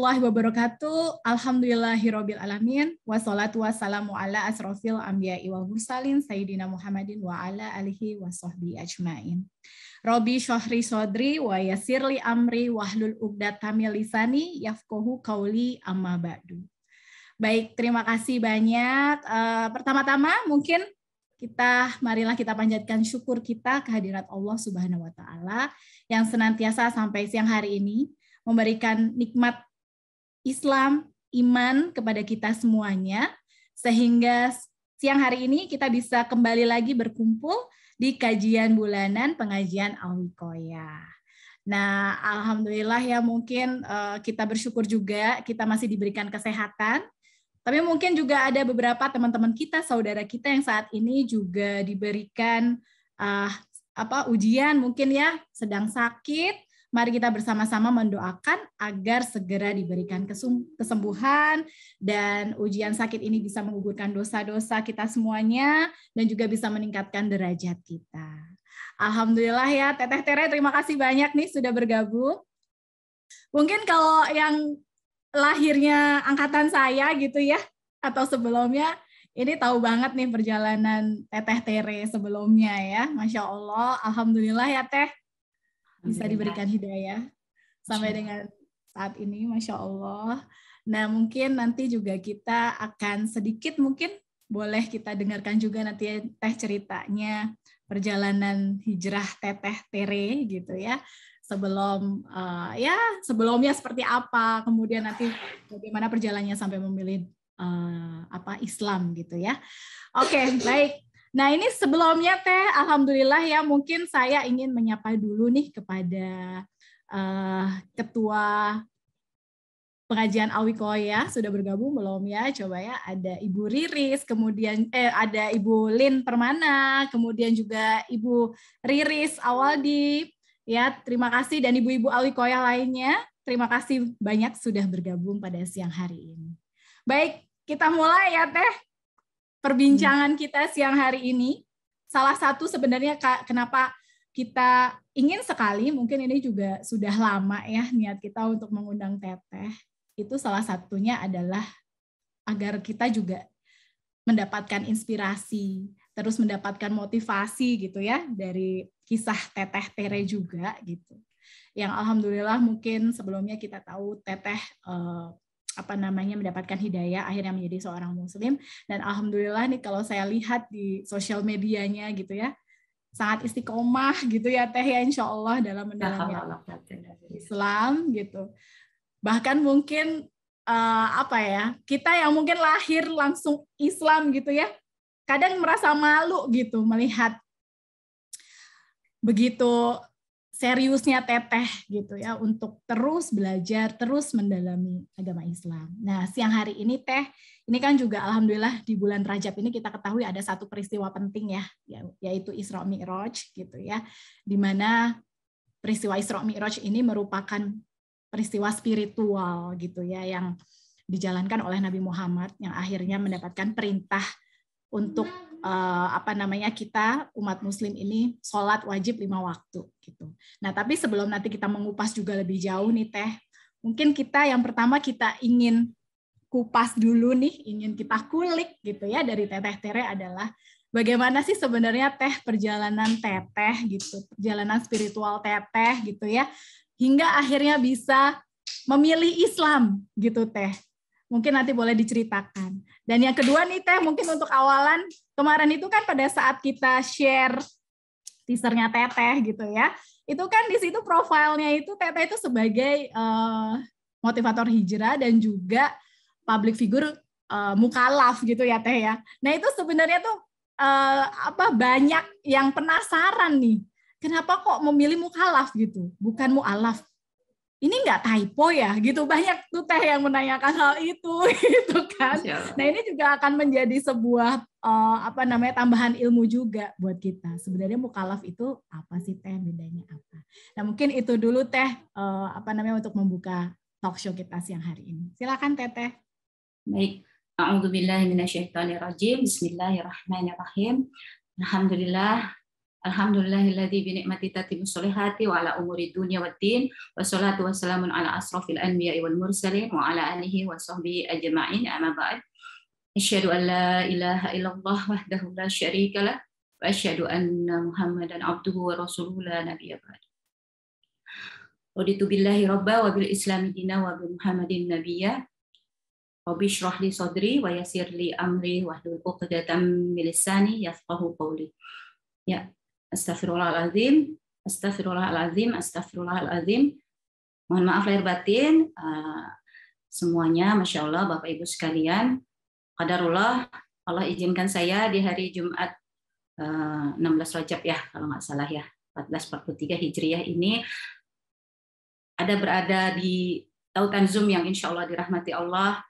warahmatullahi wabarakatuh. Alhamdulillahirabbil alamin. Wassalatu wassalamu ala asrofil anbiya'i wal mursalin sayyidina Muhammadin wa ala alihi wa sahbihi ajmain. Rabbi syahri sodri wa yassirli amri wahlul uqdatam min lisani yafqahu qauli amma ba'du. Baik, terima kasih banyak. Pertama-tama mungkin marilah kita panjatkan syukur kita kehadirat Allah Subhanahu wa taala yang senantiasa sampai siang hari ini memberikan nikmat Islam, iman kepada kita semuanya, sehingga siang hari ini kita bisa kembali lagi berkumpul di kajian bulanan pengajian Al-Wiqayah. Nah, alhamdulillah ya, mungkin kita bersyukur juga kita masih diberikan kesehatan, tapi mungkin juga ada beberapa teman-teman kita, saudara kita yang saat ini juga diberikan ujian, mungkin ya sedang sakit. Mari kita bersama-sama mendoakan agar segera diberikan kesembuhan dan ujian sakit ini bisa menggugurkan dosa-dosa kita semuanya dan juga bisa meningkatkan derajat kita. Alhamdulillah ya, Teteh Tere, terima kasih banyak nih sudah bergabung. Mungkin kalau yang lahirnya angkatan saya gitu ya, atau sebelumnya, ini tahu banget nih perjalanan Teteh Tere sebelumnya ya. Masya Allah, alhamdulillah ya Teh, bisa diberikan hidayah sampai dengan saat ini, Masya Allah. Nah, mungkin nanti juga kita akan sedikit mungkin boleh kita dengarkan juga nanti Teh ceritanya perjalanan hijrah Teteh Tere gitu ya. Sebelumnya seperti apa, kemudian nanti bagaimana perjalanannya sampai memilih Islam gitu ya. Oke, baik. Nah, ini sebelumnya Teh, alhamdulillah ya, mungkin saya ingin menyapa dulu nih kepada Ketua Pengajian Al-Wiqayah, sudah bergabung belum ya? Coba ya, ada Ibu Riris, kemudian ada Ibu Lin Permana, kemudian juga Ibu Riris Awaldi, ya, terima kasih, dan ibu-ibu Al-Wiqayah lainnya, terima kasih banyak sudah bergabung pada siang hari ini. Baik, kita mulai ya Teh perbincangan kita siang hari ini. Salah satu sebenarnya kenapa kita ingin sekali, mungkin ini juga sudah lama ya niat kita untuk mengundang Teteh, itu salah satunya adalah agar kita juga mendapatkan inspirasi, terus mendapatkan motivasi gitu ya dari kisah Teteh Tere juga gitu. Yang alhamdulillah mungkin sebelumnya kita tahu Teteh mendapatkan hidayah, akhirnya menjadi seorang muslim, dan alhamdulillah nih kalau saya lihat di sosial medianya gitu ya, sangat istiqomah gitu ya Teh ya, insya Allah dalam mendalami Islam gitu. Bahkan mungkin kita yang mungkin lahir langsung Islam gitu ya, kadang merasa malu gitu melihat begitu seriusnya Teteh gitu ya untuk terus belajar, terus mendalami agama Islam. Nah, siang hari ini Teh, ini kan juga alhamdulillah di bulan Rajab ini kita ketahui ada satu peristiwa penting ya, yaitu Isra Mi'raj gitu ya. Di mana peristiwa Isra Mi'raj ini merupakan peristiwa spiritual gitu ya yang dijalankan oleh Nabi Muhammad yang akhirnya mendapatkan perintah untuk kita umat muslim ini sholat wajib 5 waktu gitu. Nah, tapi sebelum nanti kita mengupas juga lebih jauh nih Teh, mungkin yang pertama kita ingin kupas dulu nih, ingin kita kulik gitu ya dari Teteh Tere adalah bagaimana sih sebenarnya Teh perjalanan Teteh gitu, perjalanan spiritual Teteh gitu ya, hingga akhirnya bisa memilih Islam gitu Teh. Mungkin nanti boleh diceritakan. Dan yang kedua nih Teh, mungkin untuk awalan, kemarin itu kan pada saat kita share teasernya Teteh gitu ya, itu kan di situ profilnya itu Teteh itu sebagai motivator hijrah dan juga public figure mukalaf gitu ya Teh ya. Nah itu sebenarnya tuh banyak yang penasaran nih, kenapa kok memilih mukalaf gitu, bukan mualaf? Ini nggak typo ya gitu, banyak tuh Teh yang menanyakan hal itu gitu kan. Nah ini juga akan menjadi sebuah tambahan ilmu juga buat kita. Sebenarnya mukalaf itu apa sih Teh, bedanya apa? Nah mungkin itu dulu Teh untuk membuka talk show kita siang hari ini. Silakan Teteh. Baik, a'udzubillahi minasyaitonirrajim. Bismillahirrahmanirrahim. Alhamdulillah Alhamdulillahilladzi bi ni'mati tatimmus sholihati wa ala umuri dunya waddin. Wassalatu wassalamun ala asrofil anbiya'i wal mursalin wa ala alihi wa sahbihi ajma'in. Amma ba'd. Asyhadu an la ilaha illallah wahdahu la syarika lah wa asyhadu anna Muhammadan abduhu wa rasuluhu la nabiyya ba'd. Raditu billahi rabba wa bil islami dina wa bi Muhammadin nabiyya. Rabbi shrah li sadri wa yassir li amri wahlul 'uqdatam min lisani yafqahu qawli. Ya, astagfirullahaladzim, astagfirullahaladzim, astagfirullahaladzim. Mohon maaf lahir batin semuanya, Masya Allah Bapak Ibu sekalian. Qadarullah, Allah izinkan saya di hari Jumat 16 Rajab ya, kalau nggak salah ya, 1443 Hijriah ini berada di tautan Zoom yang insya Allah dirahmati Allah.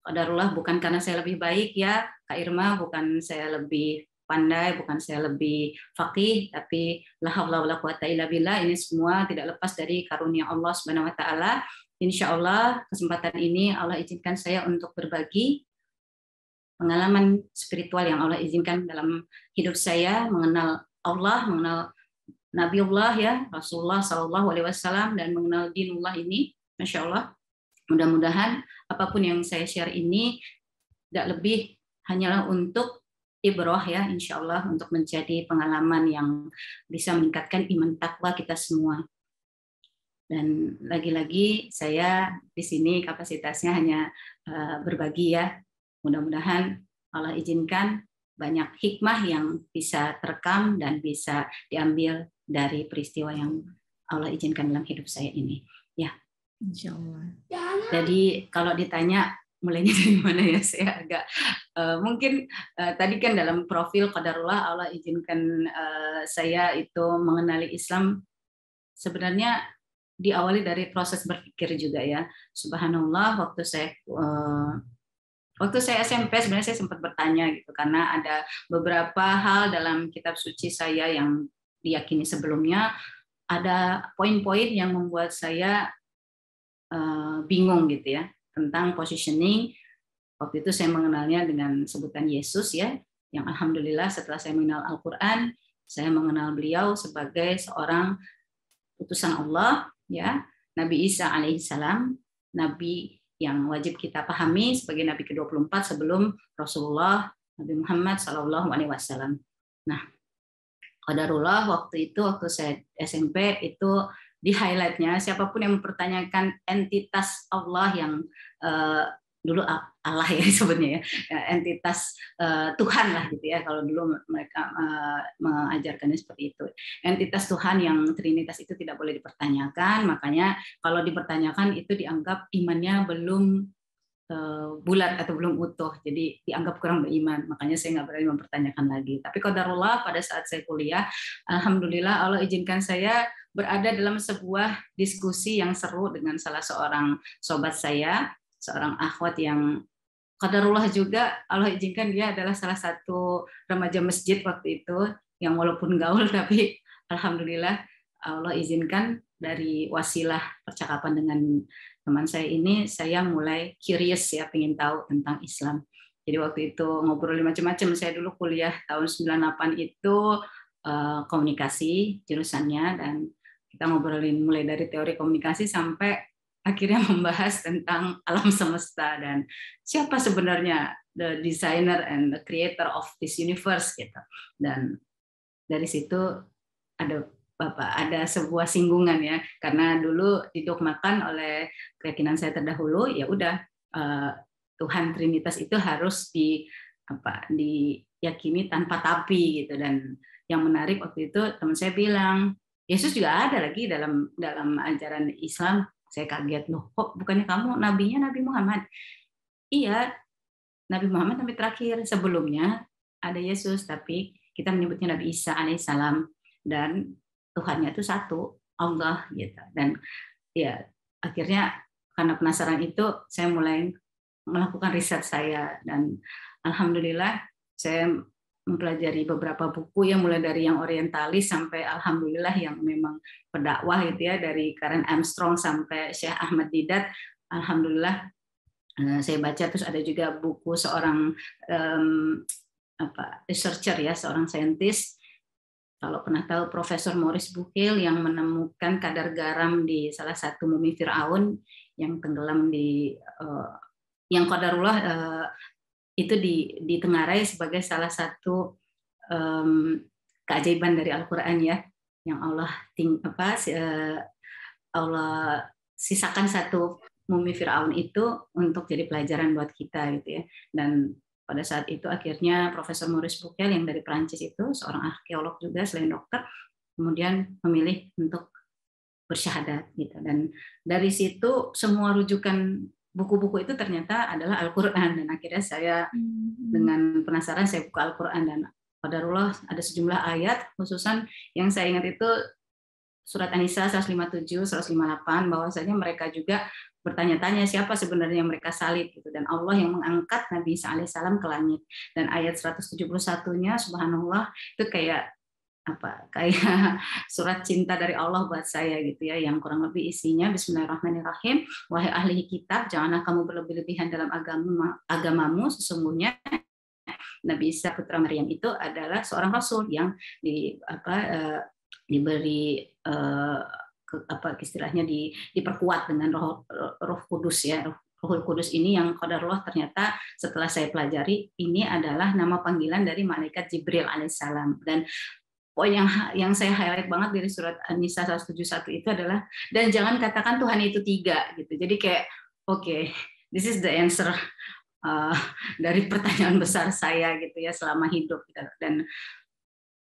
Qadarullah, bukan karena saya lebih baik ya, Kak Irma, bukan saya lebih pandai, bukan saya lebih faqih, tapi la haula wala quwata illa billah, ini semua tidak lepas dari karunia Allah Subhanahu wa taala. Insyaallah kesempatan ini Allah izinkan saya untuk berbagi pengalaman spiritual yang Allah izinkan dalam hidup saya, mengenal Allah, mengenal Nabiullah ya, Rasulullah sallallahu alaihi wasallam, dan mengenal dinullah ini. Masya Allah. Mudah-mudahan apapun yang saya share ini tidak lebih hanyalah untuk ibrah ya, insya Allah, untuk menjadi pengalaman yang bisa meningkatkan iman takwa kita semua. Dan lagi-lagi saya di sini kapasitasnya hanya berbagi ya. Mudah-mudahan Allah izinkan banyak hikmah yang bisa terekam dan bisa diambil dari peristiwa yang Allah izinkan dalam hidup saya ini. Ya. Insya Allah. Jadi kalau ditanya mulainya dari mana ya, saya agak mungkin tadi kan dalam profil qadarullah Allah izinkan saya itu mengenali Islam, sebenarnya diawali dari proses berpikir juga ya. Subhanallah, waktu saya SMP sebenarnya saya sempat bertanya gitu, karena ada beberapa hal dalam kitab suci saya yang diyakini sebelumnya, ada poin-poin yang membuat saya bingung gitu ya, tentang positioning. Waktu itu saya mengenalnya dengan sebutan Yesus ya, yang alhamdulillah setelah saya mengenal Al-Quran, saya mengenal beliau sebagai seorang utusan Allah ya, Nabi Isa alaihissalam, Nabi yang wajib kita pahami sebagai Nabi ke-24 sebelum Rasulullah Nabi Muhammad SAW. Nah, qadarullah waktu saya SMP itu di highlightnya, siapapun yang mempertanyakan entitas Allah yang dulu Allah ya sebutnya ya, entitas Tuhan lah gitu ya, kalau dulu mereka mengajarkannya seperti itu. Entitas Tuhan yang Trinitas itu tidak boleh dipertanyakan, makanya kalau dipertanyakan itu dianggap imannya belum bulat atau belum utuh, jadi dianggap kurang beriman, makanya saya nggak berani mempertanyakan lagi. Tapi qadarullah pada saat saya kuliah, alhamdulillah Allah izinkan saya berada dalam sebuah diskusi yang seru dengan salah seorang sobat saya, seorang akhwat yang qadarullah juga Allah izinkan dia adalah salah satu remaja masjid waktu itu, yang walaupun gaul tapi alhamdulillah Allah izinkan dari wasilah percakapan dengan teman saya ini, saya mulai curious ya, pengen tahu tentang Islam. Jadi waktu itu ngobrolin macam-macam. Saya dulu kuliah tahun 98 itu komunikasi jurusannya, dan kita ngobrolin mulai dari teori komunikasi sampai akhirnya membahas tentang alam semesta dan siapa sebenarnya the designer and the creator of this universe gitu. Dan dari situ ada sebuah singgungan ya, karena dulu didogmakan oleh keyakinan saya terdahulu, ya udah Tuhan Trinitas itu harus diyakini tanpa tapi gitu. Dan yang menarik waktu itu teman saya bilang Yesus juga ada lagi dalam ajaran Islam. Saya kaget, loh kok bukannya kamu nabinya Nabi Muhammad? Iya, Nabi Muhammad Nabi terakhir, sebelumnya ada Yesus, tapi kita menyebutnya Nabi Isa alaihissalam, dan Tuhannya itu satu, Allah gitu. Dan ya akhirnya karena penasaran itu saya mulai melakukan riset saya, dan alhamdulillah saya mempelajari beberapa buku yang mulai dari yang orientalis sampai alhamdulillah yang memang pendakwah gitu ya, dari Karen Armstrong sampai Syekh Ahmad Didat. Alhamdulillah saya baca. Terus ada juga buku seorang researcher ya, seorang saintis Kalau pernah tahu Profesor Maurice Bucaille yang menemukan kadar garam di salah satu mumi Firaun yang tenggelam di yang qadarullah itu ditengarai sebagai salah satu keajaiban dari Al-Qur'an ya, yang Allah Allah sisakan satu mumi Firaun itu untuk jadi pelajaran buat kita gitu ya. Dan pada saat itu akhirnya Profesor Maurice Bucaille yang dari Prancis itu, seorang arkeolog juga selain dokter, kemudian memilih untuk bersyahadat gitu. Dan dari situ semua rujukan buku-buku itu ternyata adalah Al-Qur'an, dan akhirnya saya dengan penasaran saya buka Al-Qur'an, dan qadarullah ada sejumlah ayat khususan yang saya ingat itu surat An-Nisa 157, 158, bahwasanya mereka juga bertanya-tanya siapa sebenarnya yang mereka salib gitu, dan Allah yang mengangkat Nabi Isa alaihissalam ke langit. Dan ayat 171-nya subhanallah itu kayak surat cinta dari Allah buat saya gitu ya, yang kurang lebih isinya bismillahirrahmanirrahim, wahai ahli kitab, janganlah kamu berlebih-lebihan dalam agamamu, sesungguhnya Nabi Isa putra Maryam itu adalah seorang rasul yang diberi istilahnya diperkuat dengan roh kudus ya. Rohul Kudus ini yang qadarullah ternyata setelah saya pelajari ini adalah nama panggilan dari malaikat Jibril alaihissalam. Dan poin yang saya highlight banget dari surat An-Nisa 171 itu adalah, dan jangan katakan Tuhan itu 3 gitu. Jadi kayak oke, this is the answer dari pertanyaan besar saya gitu ya selama hidup gitu. Dan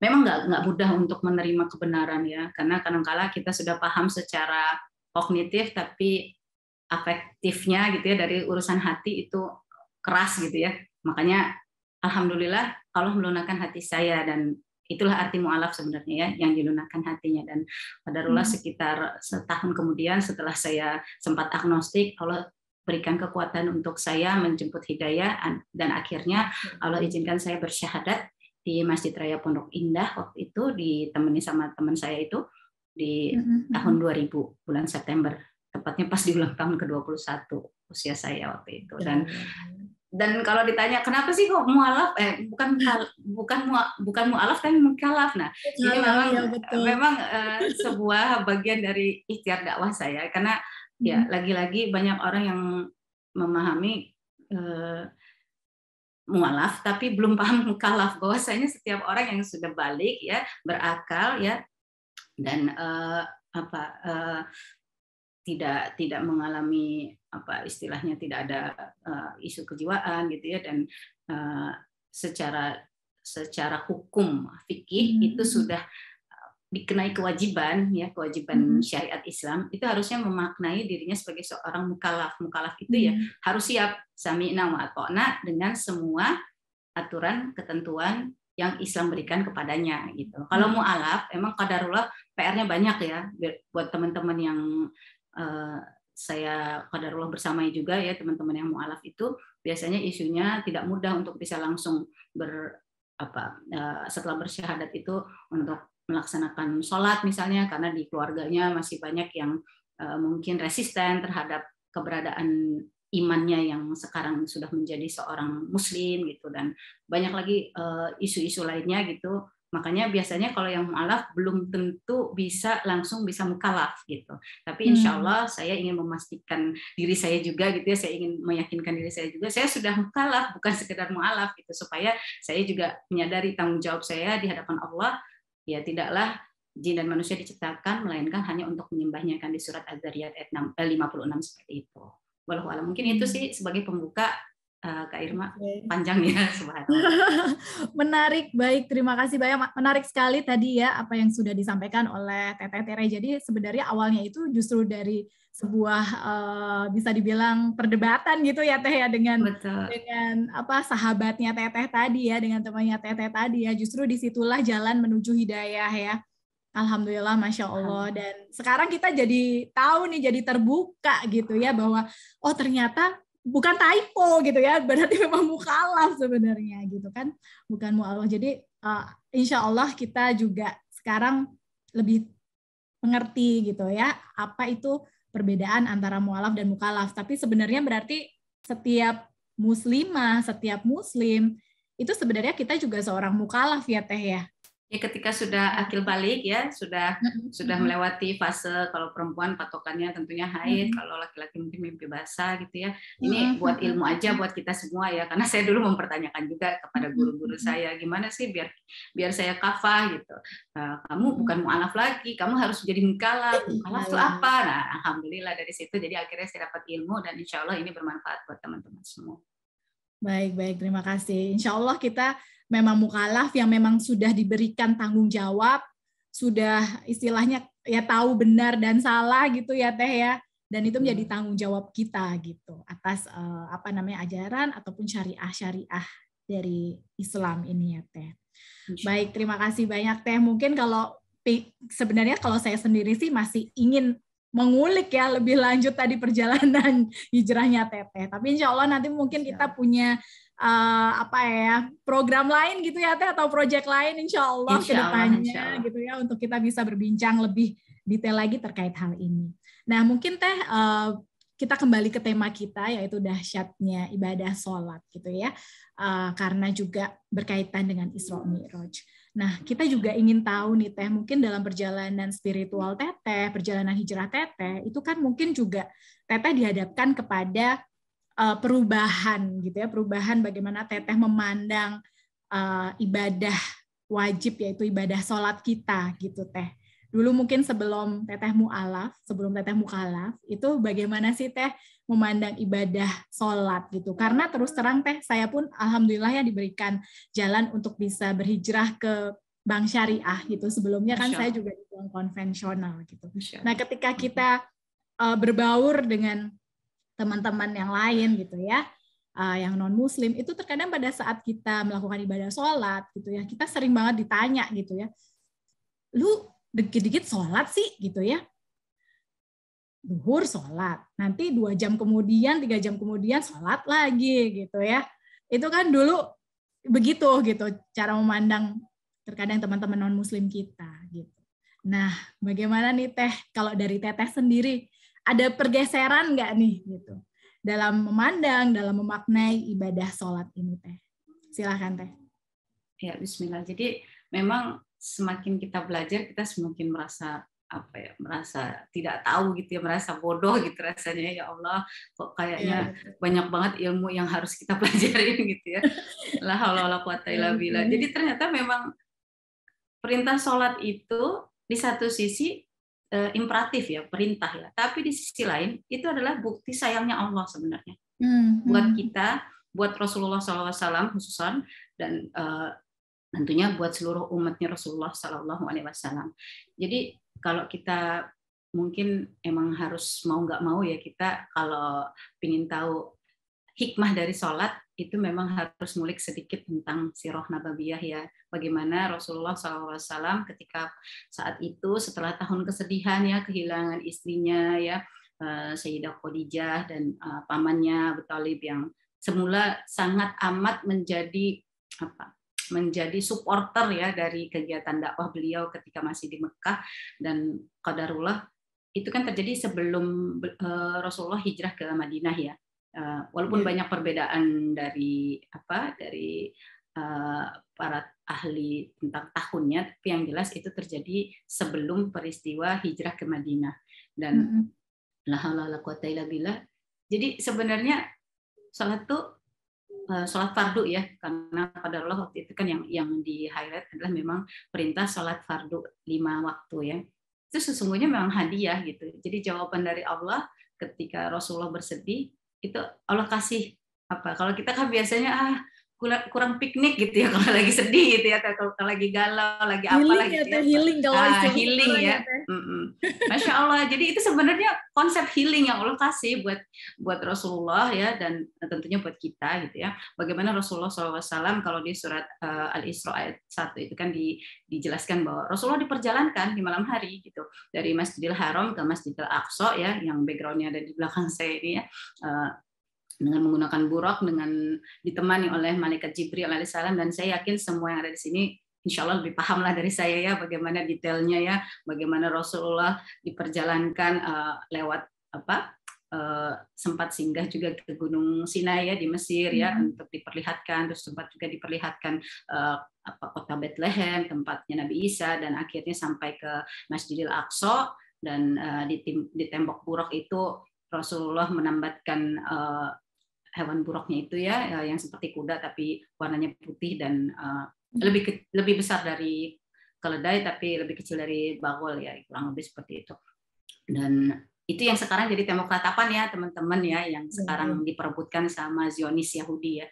memang nggak mudah untuk menerima kebenaran ya, karena kadang-kala kita sudah paham secara kognitif tapi afektifnya gitu ya dari urusan hati itu keras gitu ya. Makanya alhamdulillah Allah melunakkan hati saya, dan itulah arti mu'alaf sebenarnya ya, yang dilunakkan hatinya. Dan qadarullah sekitar setahun kemudian setelah saya sempat agnostik, Allah berikan kekuatan untuk saya menjemput hidayah, dan akhirnya Allah izinkan saya bersyahadat di Masjid Raya Pondok Indah waktu itu, ditemani sama teman saya itu di tahun 2000 bulan September, tepatnya pas di ulang tahun ke-21 usia saya waktu itu. Dan kalau ditanya kenapa sih kok mu'alaf, bukan mu'alaf tapi mukalaf. Nah, ini memang sebuah bagian dari ikhtiar dakwah saya, karena ya lagi-lagi banyak orang yang memahami mu'alaf tapi belum paham mukalaf, bahwasanya setiap orang yang sudah balik ya, berakal ya, dan tidak mengalami istilahnya tidak ada isu kejiwaan gitu ya, dan secara hukum fikih itu sudah dikenai kewajiban syariat Islam, itu harusnya memaknai dirinya sebagai seorang mukallaf. Mukallaf itu ya harus siap sami'na wa ata'na dengan semua aturan ketentuan yang Islam berikan kepadanya gitu. Kalau mu'alaf emang qadarullah PR-nya banyak ya, buat teman-teman yang saya qadarullah bersamai juga ya, teman-teman yang mu'alaf itu biasanya isunya tidak mudah untuk bisa langsung setelah bersyahadat itu untuk melaksanakan sholat misalnya, karena di keluarganya masih banyak yang mungkin resisten terhadap keberadaan imannya yang sekarang sudah menjadi seorang muslim gitu, dan banyak lagi isu-isu lainnya gitu. Makanya biasanya kalau yang mu'alaf belum tentu langsung bisa mukallaf gitu. Tapi insya Allah saya ingin memastikan diri saya juga gitu ya, saya ingin meyakinkan diri saya juga saya sudah mukallaf, bukan sekedar mu'alaf gitu, supaya saya juga menyadari tanggung jawab saya di hadapan Allah. Ya tidaklah jin dan manusia diciptakan melainkan hanya untuk menyembahnya, kan di surat Az-Zariyat ayat 56 seperti itu. Wallahu a'lam. Mungkin itu sih sebagai pembuka, Kak Irma. Panjang ya, subhanallah. Menarik, baik, terima kasih banyak. Menarik sekali tadi ya apa yang sudah disampaikan oleh Teteh Tere. Jadi sebenarnya awalnya itu justru dari sebuah bisa dibilang perdebatan gitu ya Teh ya, dengan sahabatnya Teteh tadi ya, dengan temannya Teteh tadi ya. Justru disitulah jalan menuju hidayah ya. Alhamdulillah, Masya Allah. Dan sekarang kita jadi tahu nih, jadi terbuka gitu ya, bahwa oh ternyata bukan typo gitu ya, berarti memang mukallaf sebenarnya gitu kan, bukan mu'alaf. Jadi insya Allah kita juga sekarang lebih mengerti gitu ya, apa itu perbedaan antara mu'alaf dan mukallaf. Tapi sebenarnya berarti setiap muslimah, setiap muslim, itu sebenarnya kita juga seorang mukallaf ya Teh ya. Ya ketika sudah akil balik ya, sudah melewati fase, kalau perempuan patokannya tentunya haid, kalau laki-laki mungkin mimpi basah gitu ya. Ini buat ilmu aja buat kita semua ya, karena saya dulu mempertanyakan juga kepada guru-guru saya, gimana sih biar saya kafah gitu. Kamu bukan mu'alaf lagi, kamu harus jadi mukalaf. Mukalaf itu apa? Nah, alhamdulillah dari situ jadi akhirnya saya dapat ilmu, dan insya Allah ini bermanfaat buat teman-teman semua. Baik, terima kasih. Insya Allah kita memang mukalaf yang memang sudah diberikan tanggung jawab, sudah istilahnya ya tahu benar dan salah gitu ya Teh ya, dan itu menjadi tanggung jawab kita gitu atas ajaran ataupun syariah dari Islam ini ya Teh. Baik, terima kasih banyak Teh. Mungkin sebenarnya kalau saya sendiri sih masih ingin mengulik ya lebih lanjut tadi perjalanan hijrahnya Teteh. Tapi insya Allah nanti mungkin kita punya program lain gitu ya Teh, atau proyek lain insya Allah ke depannya gitu ya, untuk kita bisa berbincang lebih detail lagi terkait hal ini. Nah mungkin Teh kita kembali ke tema kita, yaitu dahsyatnya ibadah sholat gitu ya, karena juga berkaitan dengan Isra Mi'raj. Nah, kita juga ingin tahu nih Teh, mungkin dalam perjalanan spiritual Teteh, perjalanan hijrah Teteh, itu kan mungkin juga Teteh dihadapkan kepada perubahan gitu ya, perubahan bagaimana Teteh memandang ibadah wajib, yaitu ibadah sholat kita gitu Teh. Dulu mungkin sebelum Teteh mukalaf, itu bagaimana sih Teh memandang ibadah sholat gitu? Karena terus terang Teh, saya pun alhamdulillah ya diberikan jalan untuk bisa berhijrah ke bank syariah gitu. Sebelumnya kan saya juga di bank konvensional gitu. Nah ketika kita berbaur dengan teman-teman yang lain gitu ya, yang non muslim, itu terkadang pada saat kita melakukan ibadah sholat gitu ya, kita sering banget ditanya gitu ya, lu dikit-dikit sholat sih gitu ya, duhur sholat, nanti 2 jam kemudian, 3 jam kemudian sholat lagi gitu ya. Itu kan dulu begitu gitu cara memandang terkadang teman-teman non muslim kita gitu. Nah bagaimana nih Teh, kalau dari Teteh sendiri ada pergeseran nggak nih gitu dalam memandang, dalam memaknai ibadah sholat ini Teh? Silakan Teh. Ya Bismillah. Jadi memang semakin kita belajar, kita semakin merasa tidak tahu gitu ya, merasa bodoh gitu rasanya, ya Allah kok kayaknya banyak banget ilmu yang harus kita pelajarin gitu ya. La haula wala quwata illa billah. Jadi ternyata memang perintah sholat itu di satu sisi imperatif ya, perintah ya, tapi di sisi lain itu adalah bukti sayangnya Allah sebenarnya buat kita, buat Rasulullah SAW khususan, dan tentunya buat seluruh umatnya Rasulullah SAW. Jadi kalau kita mungkin emang harus mau nggak mau ya, kita kalau ingin tahu hikmah dari sholat itu memang harus ngulik sedikit tentang sirah nabawiyah ya, bagaimana Rasulullah SAW ketika saat itu setelah tahun kesedihan ya, kehilangan istrinya ya, Sayyidah Khadijah dan pamannya Abu Thalib yang semula sangat amat menjadi supporter ya dari kegiatan dakwah beliau ketika masih di Mekah, dan qadarullah itu kan terjadi sebelum Rasulullah hijrah ke Madinah ya. Walaupun banyak perbedaan dari para ahli tentang tahunnya, tapi yang jelas itu terjadi sebelum peristiwa hijrah ke Madinah. Dan la haula wala quwata illa billah. Jadi sebenarnya salat fardu ya, karena pada Allah waktu itu kan yang di highlight adalah memang perintah salat fardu 5 waktu ya. Itu sesungguhnya memang hadiah gitu. Jadi jawaban dari Allah ketika Rasulullah bersedih, itu Allah kasih kalau kita kan biasanya kurang piknik gitu ya kalau lagi sedih gitu ya, kalau lagi galau, lagi apalah gitu ya. Healing kalau healing ya. Masya Allah. Jadi itu sebenarnya konsep healing yang Allah kasih buat Rasulullah ya, dan tentunya buat kita gitu ya. Bagaimana Rasulullah SAW kalau di surat Al-Isra ayat 1 itu kan dijelaskan bahwa Rasulullah diperjalankan di malam hari gitu, dari Masjidil Haram ke Masjidil Aqsa ya, yang backgroundnya ada di belakang saya ini ya, dengan menggunakan buraq, dengan ditemani oleh malaikat Jibril alaihissalam, dan saya yakin semua yang ada di sini insya Allah lebih paham lah dari saya ya bagaimana detailnya ya, bagaimana Rasulullah diperjalankan lewat sempat singgah juga ke Gunung Sinai ya di Mesir ya untuk diperlihatkan, terus sempat juga diperlihatkan kota Bethlehem tempatnya Nabi Isa, dan akhirnya sampai ke Masjidil Aqsa, dan di tembok buruk itu Rasulullah menambatkan hewan buruknya itu ya yang seperti kuda tapi warnanya putih dan lebih besar dari keledai tapi lebih kecil dari bagol ya, kurang lebih seperti itu. Dan itu yang sekarang jadi tembok ratapan ya teman-teman ya, yang sekarang diperebutkan sama Zionis Yahudi ya.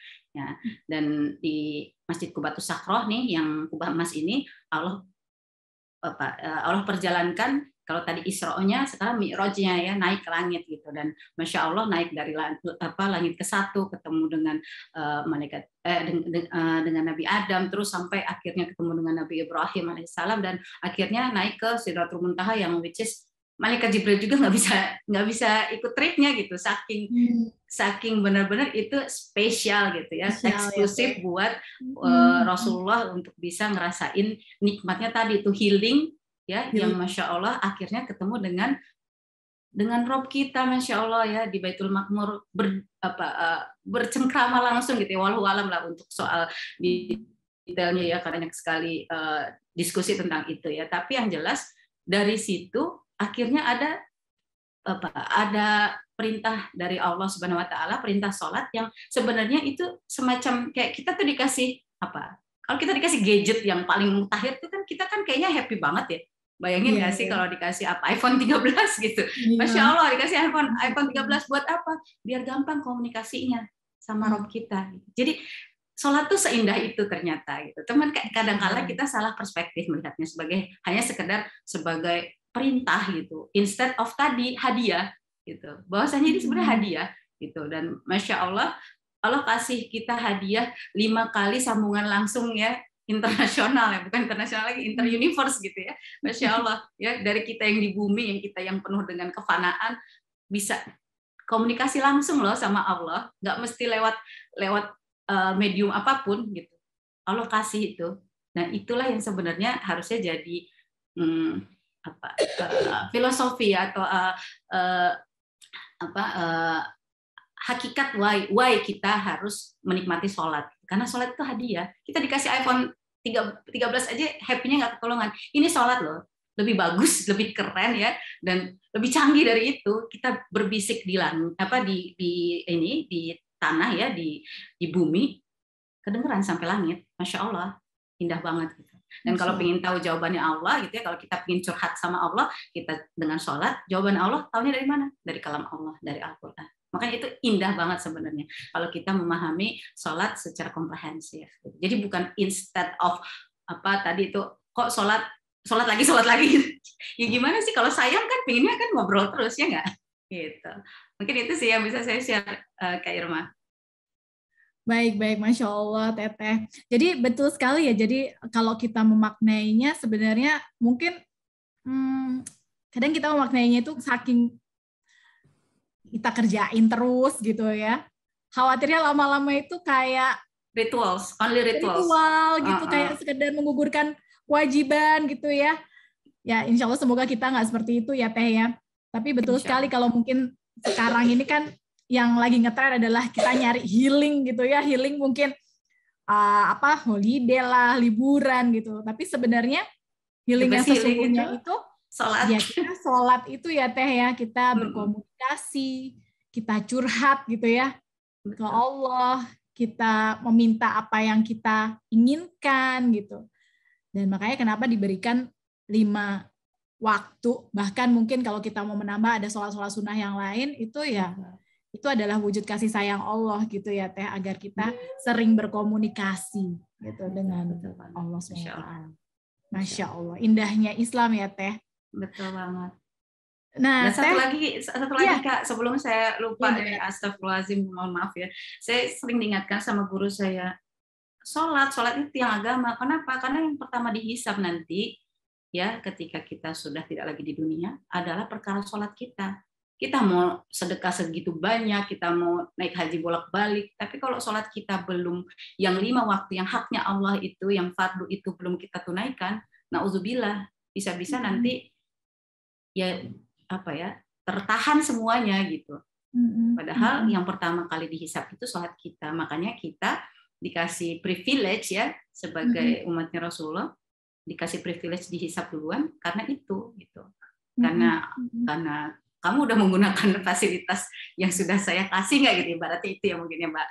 Dan di Masjid Qubatus Sakhroh nih yang kubah emas ini Allah perjalankan. Kalau tadi Isra-nya, sekarang Mi'raj-nya ya, naik ke langit gitu, dan Masya Allah naik dari langit ke-1 ketemu dengan malaikat dengan Nabi Adam, terus sampai akhirnya ketemu dengan Nabi Ibrahim alaihissalam, dan akhirnya naik ke Sidratul Muntaha yang which is malaikat Jibril juga nggak bisa ikut tripnya gitu, saking benar-benar itu spesial gitu ya, eksklusif buat Rasulullah untuk bisa ngerasain nikmatnya tadi itu healing ya, yang Masya Allah akhirnya ketemu dengan Rob kita Masya Allah ya di Baitul Makmur, bercengkrama langsung gitu ya, walau alam lah untuk soal detailnya ya, karena banyak sekali diskusi tentang itu ya, tapi yang jelas dari situ akhirnya ada perintah dari Allah Subhanahu Wa Taala, perintah sholat yang sebenarnya itu semacam kayak kita tuh dikasih kalau kita dikasih gadget yang paling mutakhir itu kan kita kan kayaknya happy banget ya. Bayangin nggak sih kalau dikasih iPhone 13 gitu. Masya Allah dikasih iPhone 13 buat apa? Biar gampang komunikasinya sama Rob kita. Jadi sholat tuh seindah itu ternyata gitu. Teman, kadang-kala kita salah perspektif melihatnya sebagai hanya sekedar sebagai perintah gitu. Instead of tadi hadiah gitu. Bahwasanya ini sebenarnya hadiah gitu. Dan Masya Allah kasih kita hadiah 5 kali sambungan langsung ya, internasional ya, bukan internasional lagi, inter-universe gitu ya. Masya Allah ya, dari kita yang di bumi, yang kita yang penuh dengan kefanaan, bisa komunikasi langsung loh sama Allah, nggak mesti lewat medium apapun gitu. Allah kasih itu. Nah itulah yang sebenarnya harusnya jadi filosofi atau hakikat why kita harus menikmati sholat. Karena sholat itu hadiah. Kita dikasih iPhone 13 aja happy-nya nggak ketolongan. Ini sholat loh, lebih bagus, lebih keren ya, dan lebih canggih dari itu. Kita berbisik di langit, di tanah ya, di bumi, kedengeran sampai langit. Masya Allah, indah banget gitu. Dan kalau ingin tahu jawabannya Allah gitu ya, kalau kita ingin curhat sama Allah, kita dengan sholat, jawaban Allah tahunya dari mana? Dari kalam Allah, dari Al-Quran. Makanya itu indah banget sebenarnya kalau kita memahami sholat secara komprehensif. Jadi bukan instead of tadi itu kok sholat lagi. Ya gimana sih, kalau sayang kan pengennya kan ngobrol terus ya nggak? Gitu. Mungkin itu sih yang bisa saya share, Kak Irma. Baik, Masya Allah, Teteh. Jadi betul sekali ya. Jadi kalau kita memaknainya sebenarnya mungkin kadang kita memaknainya itu saking kita kerjain terus gitu ya. Khawatirnya lama-lama itu kayak only rituals. Ritual gitu, kayak sekedar menggugurkan kewajiban gitu ya. Ya, insya Allah semoga kita nggak seperti itu ya Teh ya. Tapi betul sekali kalau mungkin sekarang ini kan yang lagi ngetren adalah kita nyari healing gitu ya. Healing mungkin holiday lah, liburan gitu. Tapi sebenarnya healing yang sesungguhnya itu sholat. Ya kita sholat itu ya Teh ya, kita berkomunikasi, kita curhat gitu ya ke Allah, kita meminta apa yang kita inginkan gitu. Dan makanya kenapa diberikan 5 waktu, bahkan mungkin kalau kita mau menambah ada sholat-sholat sunnah yang lain, itu ya itu adalah wujud kasih sayang Allah gitu ya Teh, agar kita sering berkomunikasi gitu dengan Allah SWT. Masya Allah, indahnya Islam ya Teh. Betul banget. Nah, satu lagi Kak, sebelum saya lupa, astagfirullahaladzim, mohon maaf ya. Saya sering diingatkan sama guru saya, sholat itu tiang agama. Kenapa? Karena yang pertama dihisab nanti, ya, ketika kita sudah tidak lagi di dunia, adalah perkara sholat kita. Kita mau sedekah segitu banyak, kita mau naik haji bolak-balik, tapi kalau sholat kita belum, yang 5 waktu, yang haknya Allah itu, yang fardu itu belum kita tunaikan, na'udzubillah, bisa-bisa nanti ya tertahan semuanya gitu. Padahal yang pertama kali dihisap itu sholat kita. Makanya kita dikasih privilege ya sebagai umatnya Rasulullah, dikasih privilege dihisap duluan karena itu gitu. Karena kamu udah menggunakan fasilitas yang sudah saya kasih nggak gitu, ibaratnya itu ya mungkin ya Mbak,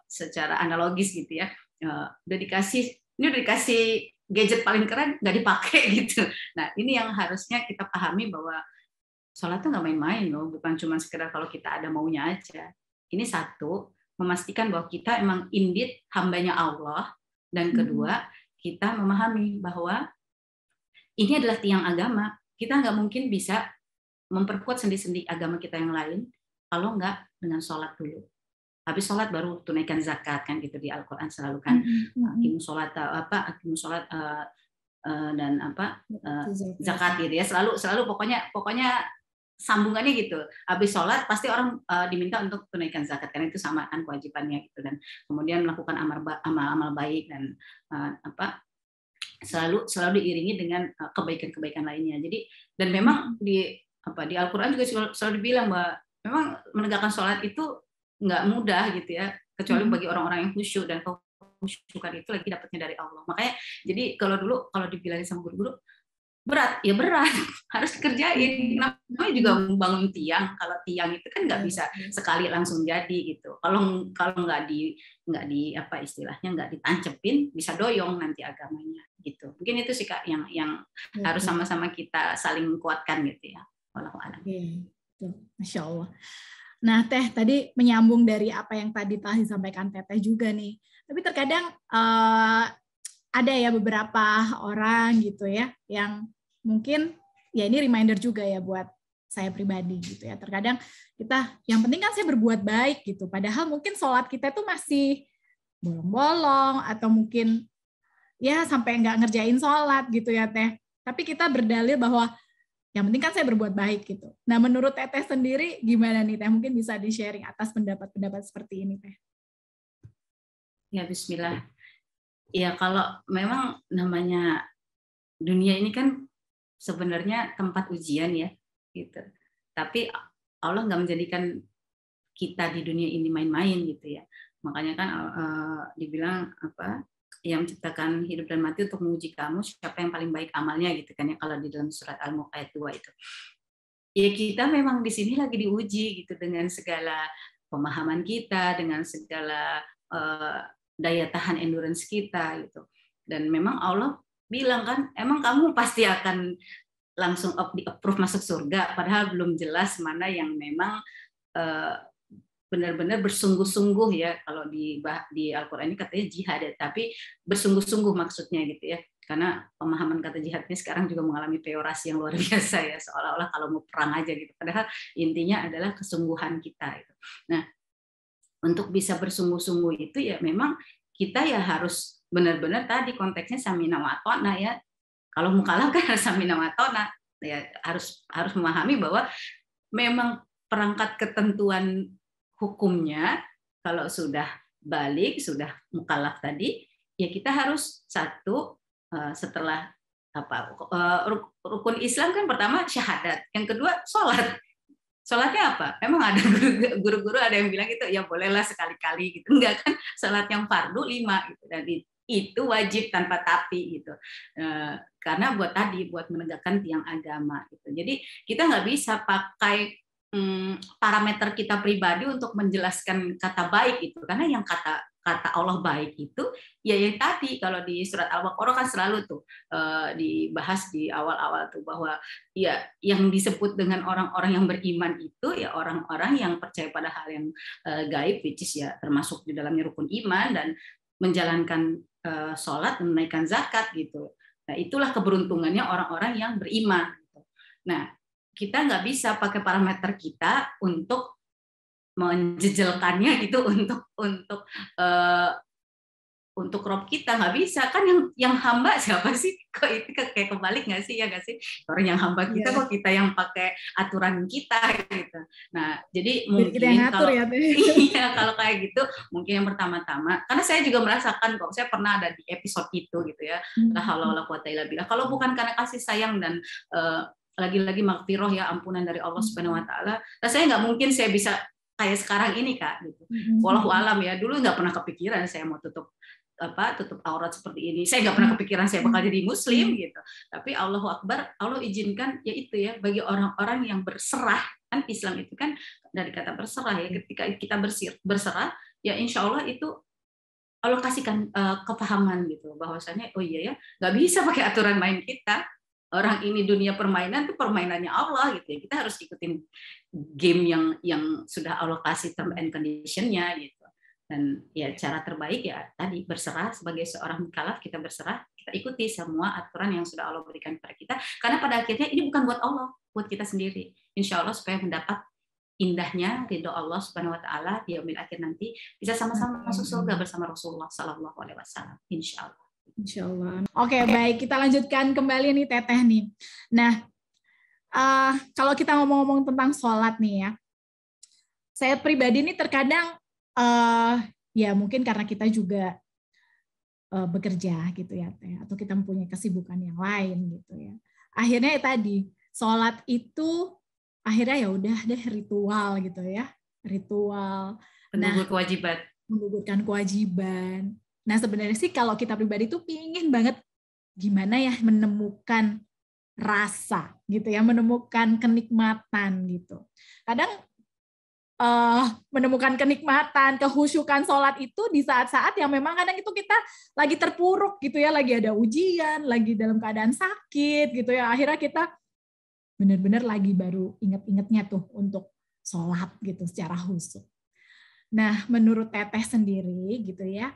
secara analogis gitu ya. Udah dikasih gadget paling keren nggak dipakai gitu. Nah ini yang harusnya kita pahami bahwa sholat itu nggak main-main loh, bukan cuma sekedar kalau kita ada maunya aja. Ini satu, memastikan bahwa kita emang indeed hambanya Allah, dan kedua kita memahami bahwa ini adalah tiang agama. Kita nggak mungkin bisa memperkuat sendi-sendi agama kita yang lain kalau nggak dengan sholat dulu. Habis sholat baru tunaikan zakat kan gitu di Al-Quran selalu kan. Aqimus sholat dan zakat gitu ya. Selalu pokoknya sambungannya gitu. Habis sholat pasti orang diminta untuk tunaikan zakat karena itu sama kan kewajibannya gitu, dan kemudian melakukan amal baik dan selalu diiringi dengan kebaikan-kebaikan lainnya. Jadi dan memang di Al-Qur'an juga selalu dibilang bahwa memang menegakkan sholat itu nggak mudah gitu ya, kecuali bagi orang-orang yang khusyuk, dan khusyukan itu lagi dapatnya dari Allah. Makanya jadi kalau dibilangin sama guru-guru berat harus dikerjain. Namanya juga membangun tiang. Kalau tiang itu kan nggak bisa sekali langsung jadi gitu. Kalau nggak di istilahnya nggak ditancepin, bisa doyong nanti agamanya gitu. Mungkin itu sih Kak yang harus sama-sama kita saling kuatkan gitu ya. Wallahu a'lam. Masya Allah. Nah Teh tadi menyambung dari apa yang tadi telah disampaikan Teteh juga nih. Tapi terkadang ada ya beberapa orang gitu ya yang mungkin ya ini reminder juga ya buat saya pribadi gitu ya. Terkadang kita yang penting kan saya berbuat baik gitu. Padahal mungkin sholat kita itu masih bolong-bolong atau mungkin ya sampai nggak ngerjain sholat gitu ya Teh. Tapi kita berdalil bahwa yang penting kan saya berbuat baik gitu. Nah menurut Teteh sendiri gimana nih Teh? Mungkin bisa di-sharing atas pendapat-pendapat seperti ini Teh. Ya Bismillah. Ya kalau memang namanya dunia ini kan sebenarnya tempat ujian ya gitu. Tapi Allah nggak menjadikan kita di dunia ini main-main gitu ya. Makanya kan dibilang yang menciptakan hidup dan mati untuk menguji kamu siapa yang paling baik amalnya gitu kan ya, kalau di dalam surat Al-Mulk ayat 2 itu. Ya kita memang di sini lagi diuji gitu dengan segala pemahaman kita, dengan segala daya tahan endurance kita gitu. Dan memang Allah bilang kan, emang kamu pasti akan langsung di-approve masuk surga, padahal belum jelas mana yang memang benar-benar bersungguh-sungguh ya. Kalau di Al-Quran ini katanya jihad, tapi bersungguh-sungguh maksudnya gitu ya. Karena pemahaman kata jihad ini sekarang juga mengalami peorasi yang luar biasa ya, seolah-olah kalau mau perang aja gitu. Padahal intinya adalah kesungguhan kita. Gitu. Nah, untuk bisa bersungguh-sungguh itu ya memang kita ya harus benar-benar tadi konteksnya samina wa atona ya. Kalau mukallaf kan harus samina wa atona ya, harus memahami bahwa memang perangkat ketentuan hukumnya kalau sudah balik, sudah mukallaf tadi ya kita harus satu setelah rukun Islam kan pertama syahadat, yang kedua sholat. Sholatnya apa? Emang ada guru-guru ada yang bilang gitu, ya bolehlah sekali-kali gitu. Enggak kan, sholat yang fardu 5 gitu. Dan itu wajib tanpa tapi gitu. Karena buat menegakkan tiang agama gitu. Jadi kita nggak bisa pakai parameter kita pribadi untuk menjelaskan kata baik itu. Karena yang kata Allah baik itu ya yang tadi kalau di surat Al-Baqarah kan selalu tuh dibahas di awal-awal tuh bahwa ya yang disebut dengan orang-orang yang beriman itu ya orang-orang yang percaya pada hal yang gaib, which is ya termasuk di dalamnya rukun iman dan menjalankan sholat, menunaikan zakat gitu. Nah itulah keberuntungannya orang-orang yang beriman. Gitu. Nah kita nggak bisa pakai parameter kita untuk menjejelkannya gitu untuk rob kita, nggak bisa kan. Yang hamba siapa sih? Kok itu kayak kebalik nggak sih, ya nggak sih? Orang yang hamba kita kok kita yang pakai aturan kita gitu. Nah jadi mungkin kalau iya kalau kayak gitu mungkin yang pertama-tama, karena saya juga merasakan kok, saya pernah ada di episode itu gitu ya. La haula wala quwata illa billah. Kalau bukan karena kasih sayang dan lagi-lagi maghfirah ya, ampunan dari Allah Subhanahu wa taala. Rasanya nggak mungkin saya bisa kayak sekarang ini Kak gitu. Wallahu alam ya, dulu nggak pernah kepikiran saya mau tutup aurat seperti ini. Saya nggak pernah kepikiran saya bakal jadi muslim gitu. Tapi Allahu Akbar, Allah izinkan ya itu ya, bagi orang-orang yang berserah. Kan Islam itu kan dari kata berserah ya, ketika kita berserah ya insya Allah itu Allah kasihkan kepahaman gitu, bahwasanya oh iya ya, nggak bisa pakai aturan main kita. Orang ini dunia permainan itu permainannya Allah gitu ya. Kita harus ikutin game yang sudah Allah kasih term and condition-nya gitu. Dan ya cara terbaik ya tadi berserah, sebagai seorang mukallaf kita berserah, kita ikuti semua aturan yang sudah Allah berikan kepada kita, karena pada akhirnya ini bukan buat Allah, buat kita sendiri. Insya Allah supaya mendapat indahnya ridho Allah Subhanahu wa taala di yaumil akhir nanti, bisa sama-sama masuk surga bersama Rasulullah sallallahu alaihi wasallam. Insya Allah. Insya Allah. Oke, baik, kita lanjutkan kembali nih Teteh nih. Nah, kalau kita ngomong-ngomong tentang sholat nih ya, saya pribadi nih terkadang ya mungkin karena kita juga bekerja gitu ya Teh, atau kita mempunyai kesibukan yang lain gitu ya. Akhirnya ya tadi sholat itu akhirnya ya udah deh ritual gitu ya, ritual. Menggugurkan kewajiban. Nah sebenarnya sih kalau kita pribadi tuh pingin banget gimana ya menemukan rasa gitu ya, menemukan kenikmatan gitu. Kadang menemukan kenikmatan, kehusyukan sholat itu di saat-saat yang memang kadang itu kita lagi terpuruk gitu ya, lagi ada ujian, lagi dalam keadaan sakit gitu ya, akhirnya kita benar-benar lagi baru inget-ingetnya tuh untuk sholat gitu secara khusyuk. Nah, menurut Teteh sendiri gitu ya,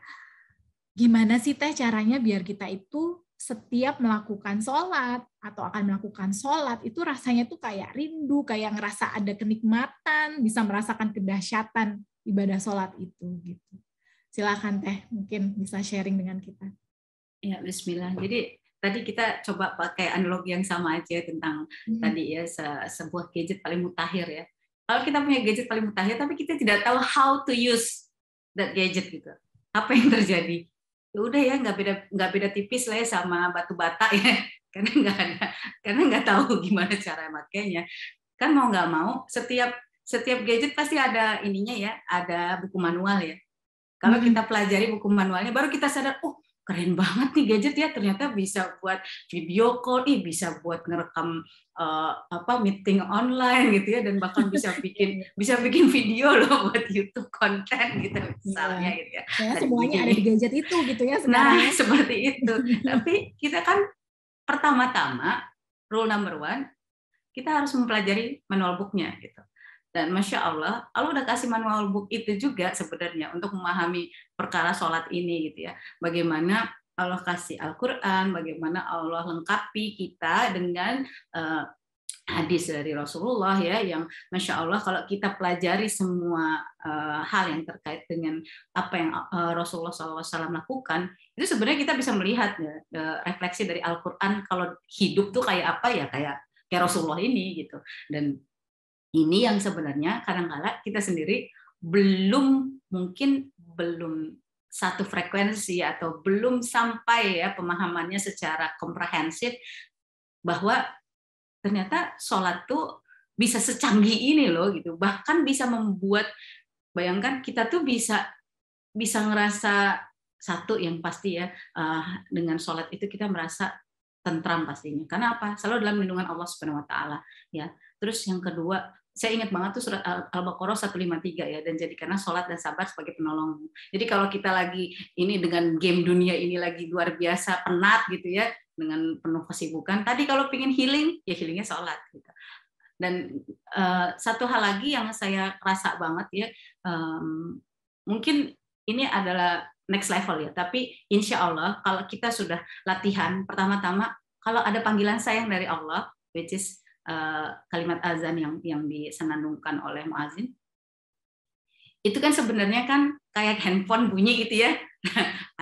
gimana sih Teh caranya biar kita itu setiap melakukan sholat atau akan melakukan sholat itu rasanya tuh kayak rindu, kayak ngerasa ada kenikmatan, bisa merasakan kedahsyatan ibadah sholat itu gitu. Silakan Teh, mungkin bisa sharing dengan kita. Ya, Bismillah. Jadi tadi kita coba pakai analogi yang sama aja tentang tadi ya sebuah gadget paling mutakhir ya. Kalau kita punya gadget paling mutakhir tapi kita tidak tahu how to use that gadget gitu, apa yang terjadi? Ya udah ya, nggak beda tipis lah ya sama batu bata ya, karena nggak tahu gimana cara makainya. Kan mau nggak mau setiap gadget pasti ada ininya ya, ada buku manual ya. Kalau kita pelajari buku manualnya baru kita sadar, oh keren banget nih gadget ya, ternyata bisa buat video call, bisa buat ngerekam meeting online gitu ya, dan bahkan bisa bikin video loh buat YouTube konten gitu misalnya gitu ya. Semuanya ada di gadget itu gitu ya sekarang. Nah, seperti itu. Tapi kita kan pertama-tama rule number 1, kita harus mempelajari manual book-nya gitu. Dan Masya Allah, Allah udah kasih manual book itu juga sebenarnya untuk memahami perkara sholat ini gitu ya. Bagaimana Allah kasih Al-Quran, bagaimana Allah lengkapi kita dengan hadis dari Rasulullah ya, yang Masya Allah kalau kita pelajari semua hal yang terkait dengan apa yang Rasulullah SAW lakukan, itu sebenarnya kita bisa melihat ya, refleksi dari Al-Quran kalau hidup tuh kayak apa ya, kayak Rasulullah ini gitu. Dan ini yang sebenarnya kadang-kala kita sendiri belum satu frekuensi atau belum sampai ya pemahamannya secara komprehensif bahwa ternyata sholat tuh bisa secanggih ini loh gitu, bahkan bisa membuat, bayangkan kita tuh bisa ngerasa satu yang pasti ya, dengan sholat itu kita merasa tentram pastinya. Karena apa? Selalu dalam lindungan Allah Subhanahu wa taala ya. Terus yang kedua, saya ingat banget tuh surat Al-Baqarah 153 ya, dan jadikanlah sholat dan sabar sebagai penolongmu. Jadi kalau kita lagi ini dengan game dunia ini lagi luar biasa penat gitu ya, dengan penuh kesibukan, tadi kalau pengen healing, ya healingnya sholat gitu. Dan satu hal lagi yang saya rasa banget ya, mungkin ini adalah next level ya, tapi insya Allah kalau kita sudah latihan, pertama-tama kalau ada panggilan sayang dari Allah, which is kalimat azan yang disenandungkan oleh muazin, itu kan sebenarnya kan kayak handphone bunyi gitu ya,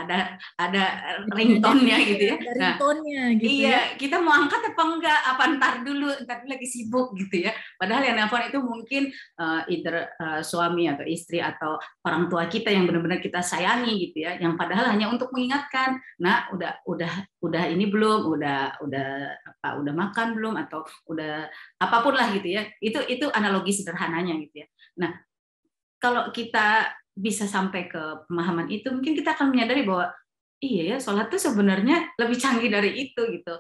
ada ringtone-nya gitu ya. Ada ringtone-nya gitu iya, ya. kita mau angkat apa enggak? Apa ntar dulu lagi sibuk gitu ya. Padahal yang nelpon itu mungkin either suami atau istri atau orang tua kita yang benar-benar kita sayangi gitu ya. Yang padahal hanya untuk mengingatkan, nah udah ini belum, udah makan belum atau udah apapun lah gitu ya. Itu analogi sederhananya gitu ya. Nah, kalau kita bisa sampai ke pemahaman itu, mungkin kita akan menyadari bahwa iya ya, sholat tuh sebenarnya lebih canggih dari itu gitu.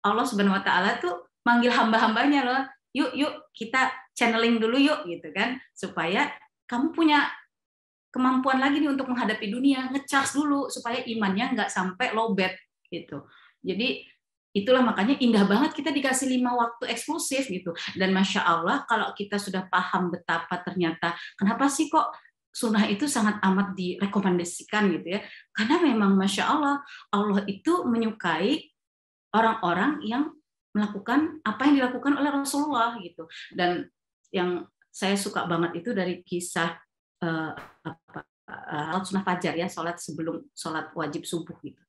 Allah Subhanahu Wa Taala tuh manggil hamba-hambanya loh, yuk kita channeling dulu yuk gitu kan, supaya kamu punya kemampuan lagi nih untuk menghadapi dunia, ngecharge dulu supaya imannya nggak sampai lowbat gitu. Jadi itulah makanya indah banget kita dikasih 5 waktu eksklusif gitu. Dan Masya Allah kalau kita sudah paham betapa ternyata kenapa sih kok sunnah itu sangat amat direkomendasikan gitu ya. Karena memang Masya Allah, Allah itu menyukai orang-orang yang melakukan apa yang dilakukan oleh Rasulullah gitu. Dan yang saya suka banget itu dari kisah sholat sunnah fajar ya, sholat sebelum sholat wajib subuh gitu.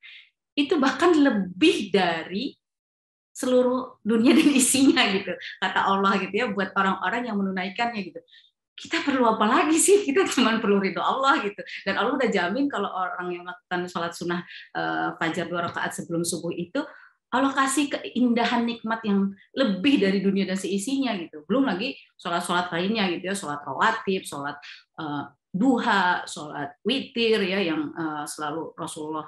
Itu bahkan lebih dari seluruh dunia dan isinya gitu, kata Allah gitu ya, buat orang-orang yang menunaikannya gitu. Kita perlu apa lagi sih? Kita cuma perlu ridho Allah gitu. Dan Allah udah jamin kalau orang yang melakukan sholat sunnah fajar 2 rakaat sebelum subuh itu, Allah kasih keindahan nikmat yang lebih dari dunia dan seisinya gitu. Belum lagi sholat-sholat lainnya gitu ya, sholat rawatib, sholat duha, sholat witir ya, yang selalu Rasulullah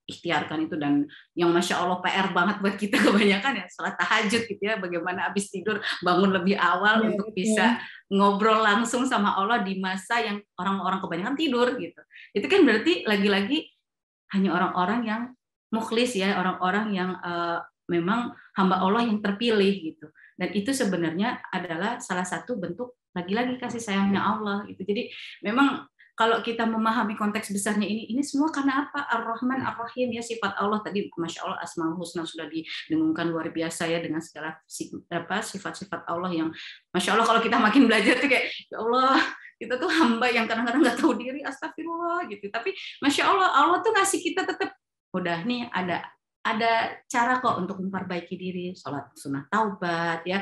ikhtiarkan itu, dan yang Masya Allah PR banget buat kita kebanyakan ya, sholat tahajud gitu ya, bagaimana habis tidur bangun lebih awal untuk bisa ngobrol langsung sama Allah di masa yang orang-orang kebanyakan tidur gitu. Itu kan berarti lagi-lagi hanya orang-orang yang mukhlis ya, orang-orang yang memang hamba Allah yang terpilih gitu. Dan itu sebenarnya adalah salah satu bentuk lagi-lagi kasih sayangnya Allah gitu. Jadi memang kalau kita memahami konteks besarnya ini semua karena apa? Ar-Rahman Ar-Rahim ya, sifat Allah tadi Masya Allah Asmaul Husna sudah didengungkan luar biasa ya, dengan segala sifat-sifat Allah yang Masya Allah kalau kita makin belajar tuh kayak ya Allah, kita tuh hamba yang kadang-kadang nggak tahu diri, astagfirullah gitu. Tapi Masya Allah tuh ngasih kita tetap udah nih ada cara kok untuk memperbaiki diri, sholat sunnah taubat ya,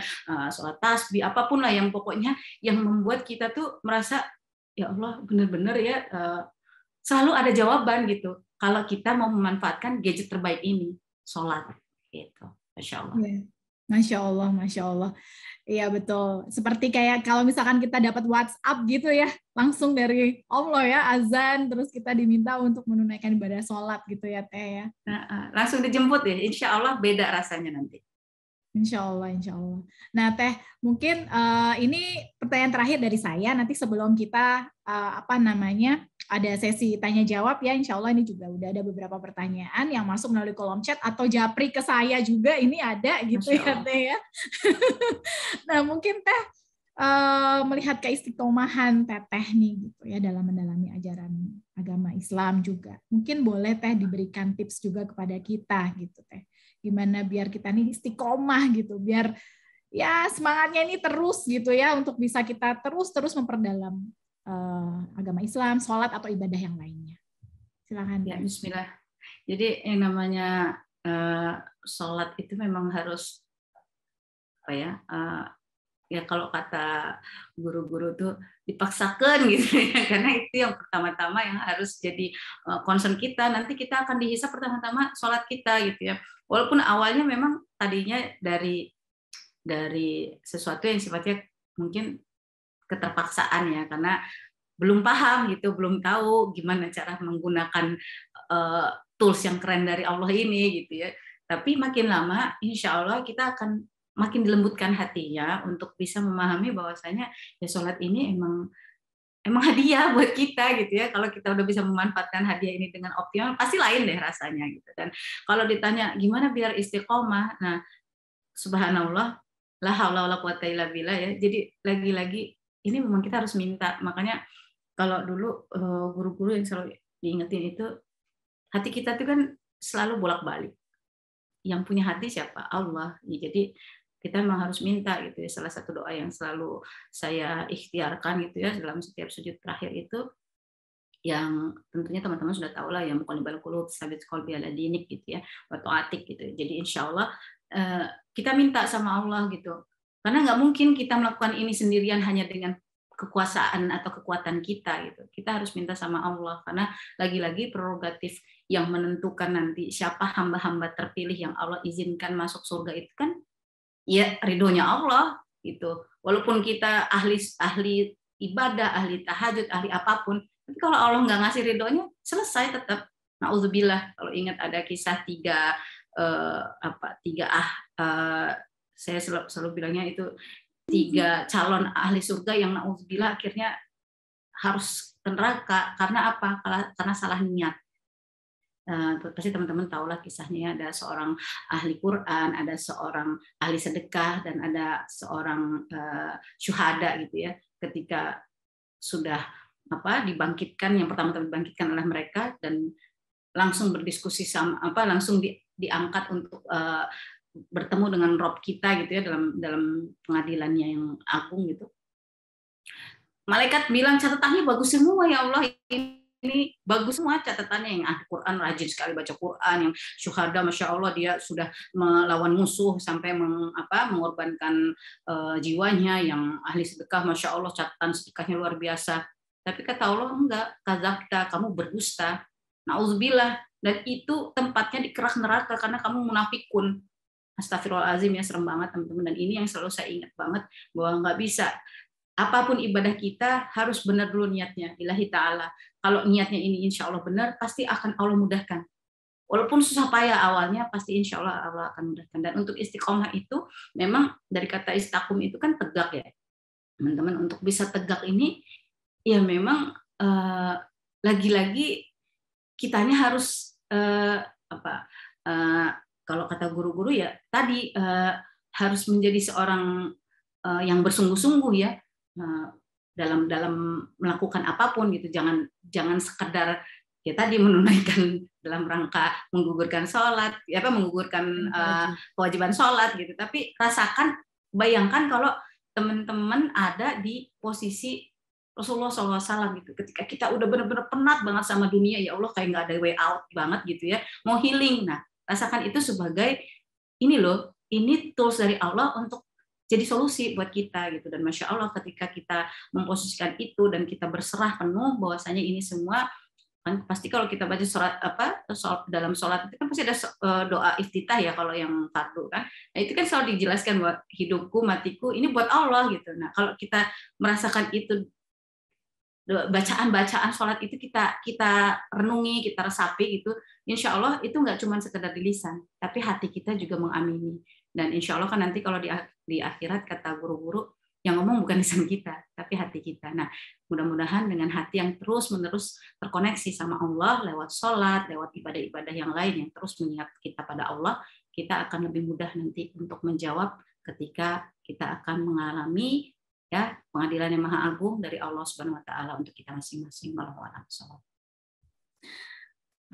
sholat tasbih, apapun lah yang pokoknya yang membuat kita tuh merasa ya Allah benar-benar ya selalu ada jawaban gitu kalau kita mau memanfaatkan gadget terbaik ini, sholat gitu. Masya Allah. Masya Allah, Masya Allah. Iya betul. Seperti kayak kalau misalkan kita dapat WhatsApp gitu ya, langsung dari Allah ya, azan, terus kita diminta untuk menunaikan ibadah sholat gitu ya Teh ya. Langsung dijemput ya, insya Allah beda rasanya nanti. Insya Allah, Insya Allah. Nah Teh, mungkin ini pertanyaan terakhir dari saya, nanti sebelum kita ada sesi tanya jawab ya, insya Allah ini juga udah ada beberapa pertanyaan yang masuk melalui kolom chat atau japri ke saya juga, ini ada gitu ya Teh ya. Nah mungkin Teh melihat keistiqomahan Teteh nih gitu ya dalam mendalami ajaran agama Islam juga, mungkin boleh Teh diberikan tips juga kepada kita gitu Teh, gimana biar kita nih istiqomah gitu, biar ya semangatnya ini terus gitu ya untuk bisa kita terus memperdalam agama Islam, sholat atau ibadah yang lainnya. Silakan. Ya, Bismillah. Jadi yang namanya sholat itu memang harus apa ya? Ya kalau kata guru-guru tuh dipaksakan gitu ya, karena itu yang pertama-tama yang harus jadi concern kita. Nanti kita akan dihisap pertama-tama sholat kita gitu ya. Walaupun awalnya memang tadinya dari sesuatu yang sifatnya mungkin keterpaksaan ya, karena belum paham gitu, belum tahu gimana cara menggunakan tools yang keren dari Allah ini gitu ya. Tapi makin lama insya Allah kita akan makin dilembutkan hatinya untuk bisa memahami bahwasanya ya sholat ini emang hadiah buat kita gitu ya. Kalau kita udah bisa memanfaatkan hadiah ini dengan optimal, pasti lain deh rasanya gitu. Dan kalau ditanya gimana biar istiqomah, nah subhanallah, la haula wala quwata illa billah ya. Jadi lagi-lagi ini memang kita harus minta. Makanya kalau dulu guru-guru yang selalu diingetin itu, hati kita itu kan selalu bolak-balik. Yang punya hati siapa? Allah. Ya, jadi kita memang harus minta gitu ya. Salah satu doa yang selalu saya ikhtiarkan gitu ya dalam setiap sujud terakhir itu, yang tentunya teman-teman sudah tahu lah ya, muqallibal qulub tsabit qalbi ala dinik gitu ya, wa ta'atik gitu. Jadi insya Allah kita minta sama Allah gitu, karena nggak mungkin kita melakukan ini sendirian hanya dengan kekuasaan atau kekuatan kita gitu. Kita harus minta sama Allah, karena lagi-lagi prerogatif yang menentukan nanti siapa hamba-hamba terpilih yang Allah izinkan masuk surga itu kan ya ridhonya Allah gitu. Walaupun kita ahli ibadah, ahli tahajud, ahli apapun, tapi kalau Allah nggak ngasih ridhonya, selesai tetap. Nauzubillah. Kalau ingat ada kisah saya selalu bilangnya itu 3 calon ahli surga yang nauzubillah akhirnya harus ke neraka karena apa? Karena salah niat. Pasti teman-teman tahulah kisahnya, ada seorang ahli Quran, ada seorang ahli sedekah, dan ada seorang syuhada gitu ya. Ketika sudah dibangkitkan, yang pertama-tama dibangkitkan oleh mereka dan langsung berdiskusi langsung diangkat untuk bertemu dengan Rob kita gitu ya, dalam pengadilannya yang agung gitu. Malaikat bilang catatannya bagus semua ya Allah, ini bagus semua catatannya, yang ahli Quran rajin sekali baca Quran, yang syuhada masya Allah dia sudah melawan musuh sampai mengorbankan jiwanya, yang ahli sedekah masya Allah catatan sedekahnya luar biasa. Tapi kata Allah enggak, kadzabta, kamu berdusta, nauzubillah, dan itu tempatnya di kerak neraka karena kamu munafikun. Astagfirullahaladzim, ya serem banget teman-teman. Dan ini yang selalu saya ingat banget, bahwa nggak bisa apapun ibadah kita harus benar dulu niatnya lillahi ta'ala. Kalau niatnya ini insya Allah benar, pasti akan Allah mudahkan. Walaupun susah payah awalnya, pasti insya Allah Allah akan mudahkan. Dan untuk istiqomah itu, memang dari kata istaqum itu kan tegak ya teman-teman. Untuk bisa tegak ini ya memang lagi-lagi kitanya harus kalau kata guru-guru ya tadi, harus menjadi seorang yang bersungguh-sungguh ya, dalam melakukan apapun gitu. Jangan sekedar ya tadi menunaikan dalam rangka menggugurkan sholat, menggugurkan kewajiban sholat gitu. Tapi bayangkan kalau teman-teman ada di posisi Rasulullah SAW gitu. Ketika kita udah benar-benar penat banget sama dunia, ya Allah kayak nggak ada way out banget gitu ya, mau healing. Nah, rasakan itu sebagai ini tools dari Allah untuk jadi solusi buat kita gitu. Dan masya Allah ketika kita memposisikan itu dan kita berserah penuh bahwasanya ini semua kan, pasti kalau kita baca dalam sholat itu kan pasti ada doa iftitah ya kalau yang fardu kan. Nah itu kan selalu dijelaskan bahwa hidupku matiku ini buat Allah gitu. Nah kalau kita merasakan itu, bacaan sholat itu kita renungi, kita resapi gitu, insya Allah itu nggak cuma sekedar di lisan, tapi hati kita juga mengamini. Dan insya Allah kan nanti kalau di akhirat kata guru-guru, yang ngomong bukan lisan kita, tapi hati kita. Nah, mudah-mudahan dengan hati yang terus-menerus terkoneksi sama Allah lewat sholat, lewat ibadah-ibadah yang lain yang terus mengingat kita pada Allah, kita akan lebih mudah nanti untuk menjawab ketika kita akan mengalami ya pengadilan yang maha agung dari Allah Subhanahu wa taala untuk kita masing-masing.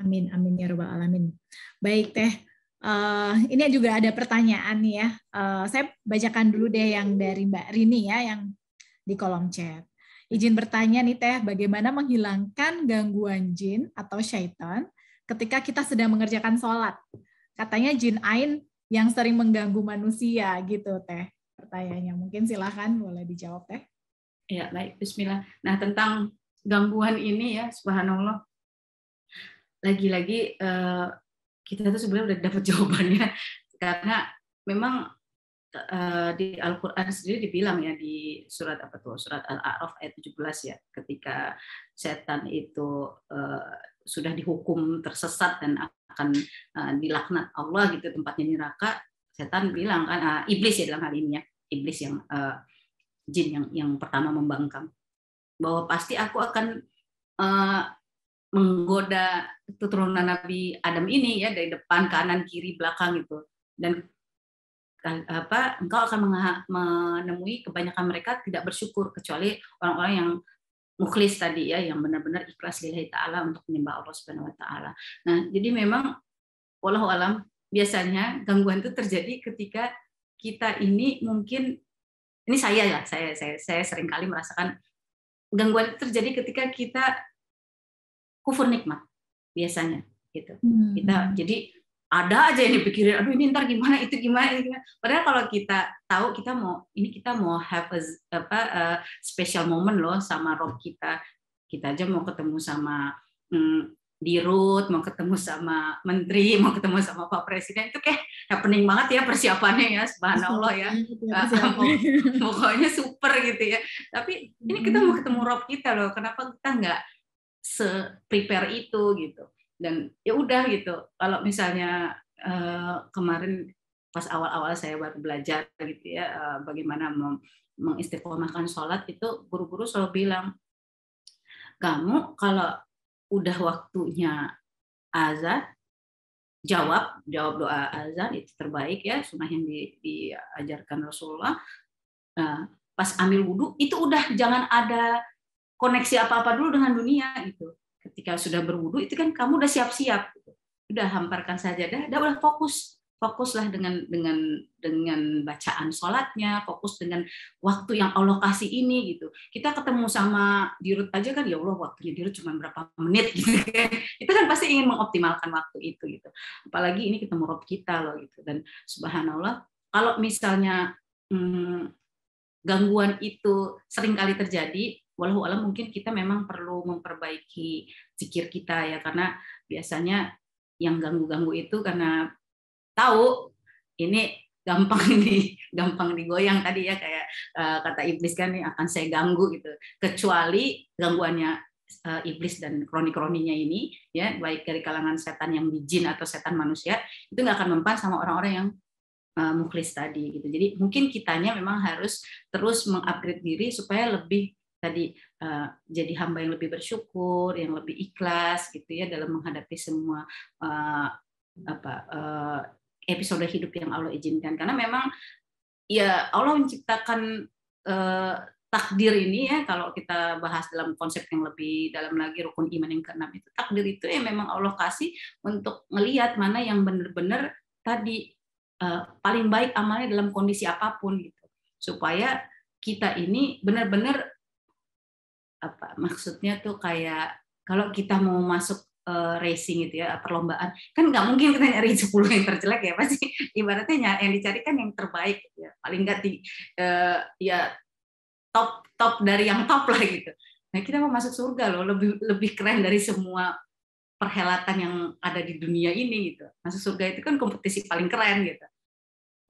Amin amin ya rabbal alamin. Baik Teh. Ini juga ada pertanyaan nih ya. Saya bacakan dulu deh yang dari Mbak Rini ya, yang di kolom chat. Izin bertanya nih Teh, bagaimana menghilangkan gangguan jin atau syaitan ketika kita sedang mengerjakan sholat? Katanya jin ain yang sering mengganggu manusia gitu Teh. Pertanyaannya mungkin silahkan boleh dijawab Teh. Ya baik, Bismillah. Nah tentang gangguan ini ya, subhanallah. Lagi-lagi kita tuh sebenarnya udah dapat jawabannya, karena memang di Al-Quran sendiri dibilang ya di surat surat Al-A'raf ayat 17 ya, ketika setan itu sudah dihukum tersesat dan akan dilaknat Allah gitu tempatnya neraka, setan bilang kan, iblis ya dalam hal ini ya, iblis yang jin yang pertama membangkang, bahwa pasti aku akan menggoda keturunan Nabi Adam ini ya, dari depan, kanan, kiri, belakang gitu. Dan engkau akan menemui kebanyakan mereka tidak bersyukur, kecuali orang-orang yang mukhlis tadi ya, yang benar-benar ikhlas lillahi ta'ala untuk menyembah Allah Subhanahu wa taala. Nah, jadi memang wallahu alam biasanya gangguan itu terjadi ketika kita ini mungkin, ini saya seringkali merasakan gangguan itu terjadi ketika kita kufur nikmat biasanya gitu. Kita jadi ada aja yang dipikirin, aduh ini ntar gimana, itu gimana, ini gimana. Padahal kalau kita tahu kita mau have a special moment loh sama Rob kita aja mau ketemu sama Dirut, mau ketemu sama Menteri, mau ketemu sama Pak Presiden, itu kayak happening banget ya persiapannya ya, subhanallah ya. Pokoknya super gitu ya. Tapi ini kita mau ketemu Rob kita loh, kenapa kita nggak se-prepare itu gitu. Dan ya udah gitu, kalau misalnya kemarin pas awal-awal saya baru belajar gitu ya, bagaimana mengistiqomahkan sholat, itu guru-guru selalu bilang, kamu kalau udah waktunya azan, jawab doa azan, itu terbaik ya, sunnah yang diajarkan Rasulullah. Pas ambil wudhu, itu udah jangan ada koneksi apa-apa dulu dengan dunia gitu. Ketika sudah berwudu itu kan kamu udah siap-siap gitu. Udah hamparkan sajadah, udah fokuslah dengan bacaan sholatnya, fokus dengan waktu yang Allah kasih ini gitu. Kita ketemu sama Dirut aja kan, ya Allah waktunya Dirut cuma berapa menit gitu kan. Itu kan pasti ingin mengoptimalkan waktu itu gitu. Apalagi ini ketemu Rob kita loh gitu. Dan subhanallah, kalau misalnya gangguan itu sering kali terjadi, walau alam mungkin kita memang perlu memperbaiki zikir kita ya, karena biasanya yang ganggu-ganggu itu karena tahu ini gampang digoyang tadi ya, kayak kata iblis kan nih akan saya ganggu gitu. Kecuali gangguannya iblis dan kroni-kroninya ini ya, baik dari kalangan setan yang di jin atau setan manusia, itu nggak akan mempan sama orang-orang yang mukhlis tadi gitu. Jadi mungkin kitanya memang harus terus mengupgrade diri supaya lebih tadi jadi hamba yang lebih bersyukur, yang lebih ikhlas gitu ya dalam menghadapi semua episode hidup yang Allah izinkan. Karena memang ya Allah menciptakan takdir ini ya, kalau kita bahas dalam konsep yang lebih dalam lagi, rukun iman yang ke-6 itu, takdir itu ya memang Allah kasih untuk ngelihat mana yang benar-benar tadi paling baik amalnya dalam kondisi apapun gitu, supaya kita ini benar-benar maksudnya tuh kayak kalau kita mau masuk racing gitu ya, perlombaan, kan nggak mungkin kita nyari 10 yang terjelek ya, pasti ibaratnya yang dicarikan yang terbaik ya, paling nggak ya top dari yang top lah gitu. Nah kita mau masuk surga loh, lebih keren dari semua perhelatan yang ada di dunia ini gitu. Masuk surga itu kan kompetisi paling keren gitu.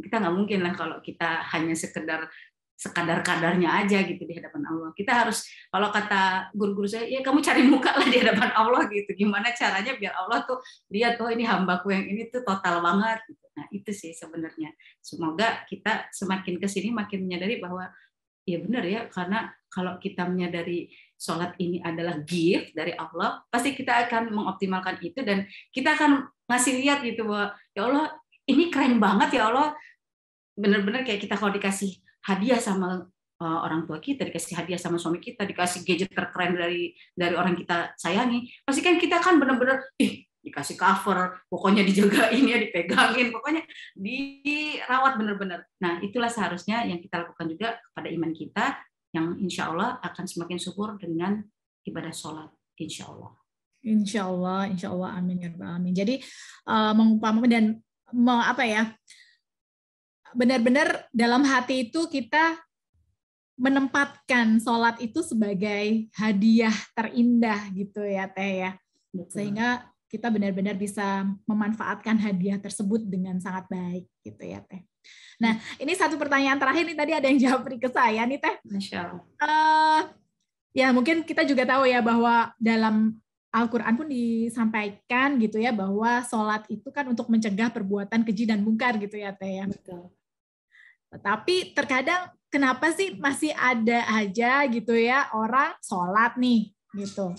Kita nggak mungkin lah kalau kita hanya sekadar kadarnya aja gitu di hadapan Allah. Kita harus, kalau kata guru-guru saya, ya kamu cari muka lah di hadapan Allah gitu. Gimana caranya biar Allah tuh lihat, oh ini hambaku yang ini tuh total banget gitu. Nah itu sih sebenarnya. Semoga kita semakin kesini makin menyadari bahwa ya benar ya, karena kalau kita menyadari sholat ini adalah gift dari Allah, pasti kita akan mengoptimalkan itu, dan kita akan ngasih lihat gitu bahwa ya Allah ini keren banget ya Allah. Benar-benar kayak kita kalau dikasih hadiah sama orang tua kita, dikasih hadiah sama suami kita, dikasih gadget terkeren dari orang kita sayangi, pasti kan kita kan benar-benar dikasih cover, pokoknya dijagain ya, dipegangin, pokoknya dirawat benar-benar. Nah itulah seharusnya yang kita lakukan juga kepada iman kita, yang insya Allah akan semakin subur dengan ibadah sholat, insya Allah. Insya Allah, amin ya rabbal alamin. Jadi mengumpamakan dan apa ya, benar-benar dalam hati itu kita menempatkan sholat itu sebagai hadiah terindah gitu ya Teh ya. Sehingga kita benar-benar bisa memanfaatkan hadiah tersebut dengan sangat baik gitu ya Teh. Nah ini satu pertanyaan terakhir nih, tadi ada yang jawab ke saya nih Teh. Masya Allah. Ya mungkin kita juga tahu ya bahwa dalam Al-Quran pun disampaikan gitu ya, bahwa sholat itu kan untuk mencegah perbuatan keji dan mungkar gitu ya Teh ya. Betul. Tapi terkadang kenapa sih masih ada aja gitu ya orang sholat nih gitu,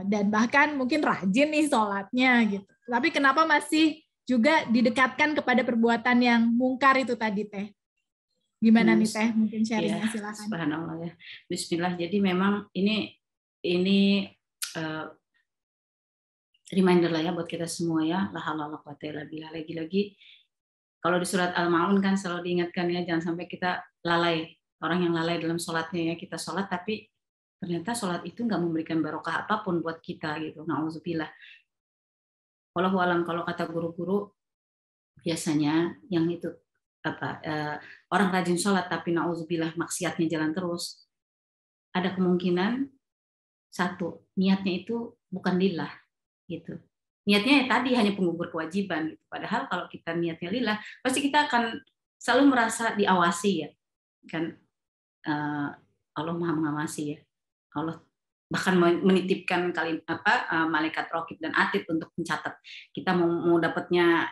dan bahkan mungkin rajin nih sholatnya gitu, tapi kenapa masih juga didekatkan kepada perbuatan yang mungkar itu tadi Teh? Gimana nih Teh? Mungkin sharingnya silakan. Subhanallah ya. Bismillah. Jadi memang ini reminder lah ya buat kita semua ya. La haula wala quwata illa billah. Lagi-lagi kalau di surat Al-Maun kan selalu diingatkan ya, jangan sampai kita lalai, orang yang lalai dalam sholatnya ya. Kita sholat tapi ternyata sholat itu nggak memberikan barokah apapun buat kita gitu. Nauzubillah. Wallahu alam, kalau kata guru-guru biasanya yang itu orang rajin sholat tapi nauzubillah maksiatnya jalan terus, ada kemungkinan satu, niatnya itu bukan lillah gitu. Niatnya tadi hanya penggugur kewajiban gitu. Padahal kalau kita niatnya lillah, pasti kita akan selalu merasa diawasi ya. Kan Allah Maha mengawasi ya. Allah bahkan menitipkan malaikat raqib dan atid untuk mencatat. Kita mau dapatnya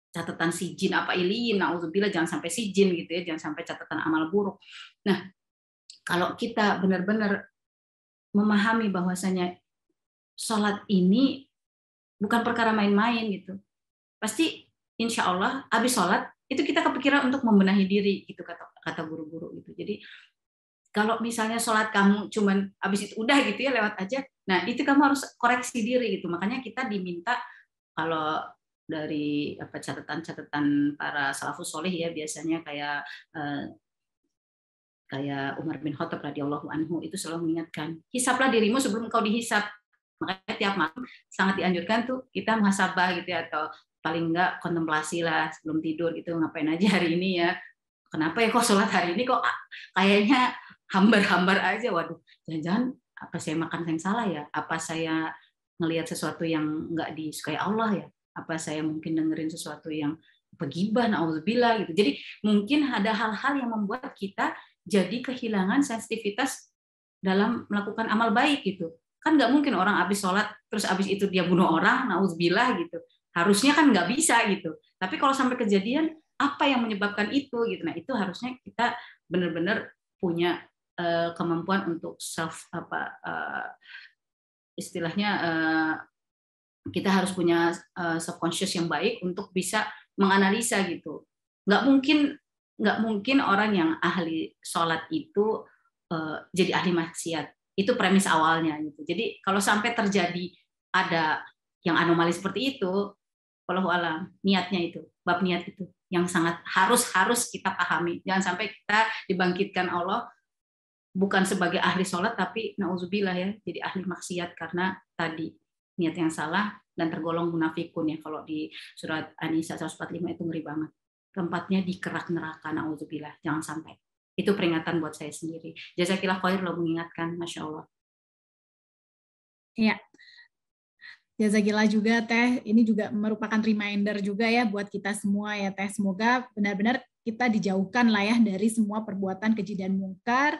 catatan sijin apa iliin, nauzubillah, jangan sampai sijin gitu ya, jangan sampai catatan amal buruk. Nah, kalau kita benar-benar memahami bahwasanya sholat ini bukan perkara main-main gitu, pasti insya Allah habis sholat itu kita kepikiran untuk membenahi diri gitu, kata guru-guru gitu. Jadi kalau misalnya sholat kamu cuman habis itu udah gitu ya, lewat aja, nah itu kamu harus koreksi diri gitu. Makanya kita diminta, kalau dari catatan-catatan para salafus soleh ya, biasanya kayak Umar bin Khattab radhiyallahu anhu itu selalu mengingatkan, hisaplah dirimu sebelum kau dihisap. Makanya tiap malam sangat dianjurkan tuh kita muhasabah gitu ya, atau paling enggak kontemplasi lah sebelum tidur gitu, ngapain aja hari ini ya, kenapa ya kok sholat hari ini kok kayaknya hambar-hambar aja, waduh, jangan-jangan apa saya makan yang salah ya, apa saya ngelihat sesuatu yang nggak disukai Allah ya, apa saya mungkin dengerin sesuatu yang begibah, nauzubillah gitu. Jadi mungkin ada hal-hal yang membuat kita jadi kehilangan sensitivitas dalam melakukan amal baik gitu. Kan nggak mungkin orang habis sholat terus habis itu dia bunuh orang, nauzubillah gitu. Harusnya kan nggak bisa gitu. Tapi kalau sampai kejadian, apa yang menyebabkan itu gitu. Nah, itu harusnya kita benar-benar punya kemampuan untuk istilahnya kita harus punya subconscious yang baik untuk bisa menganalisa gitu. Nggak mungkin orang yang ahli sholat itu jadi ahli maksiat. Itu premis awalnya gitu. Jadi kalau sampai terjadi ada yang anomali seperti itu, wallahu alam, niatnya itu, bab niat itu yang sangat harus kita pahami. Jangan sampai kita dibangkitkan Allah bukan sebagai ahli sholat, tapi nauzubillah ya, jadi ahli maksiat karena tadi niat yang salah dan tergolong munafikun ya. Kalau di surat An-Nisa 145 itu ngeri banget. Tempatnya di kerak neraka, nauzubillah. Jangan sampai. Itu peringatan buat saya sendiri. Jazakillah khair lo mengingatkan, Masya Allah. Ya, jazakillah juga Teh. Ini juga merupakan reminder juga ya buat kita semua ya Teh. Semoga benar-benar kita dijauhkan lah ya dari semua perbuatan keji dan mungkar,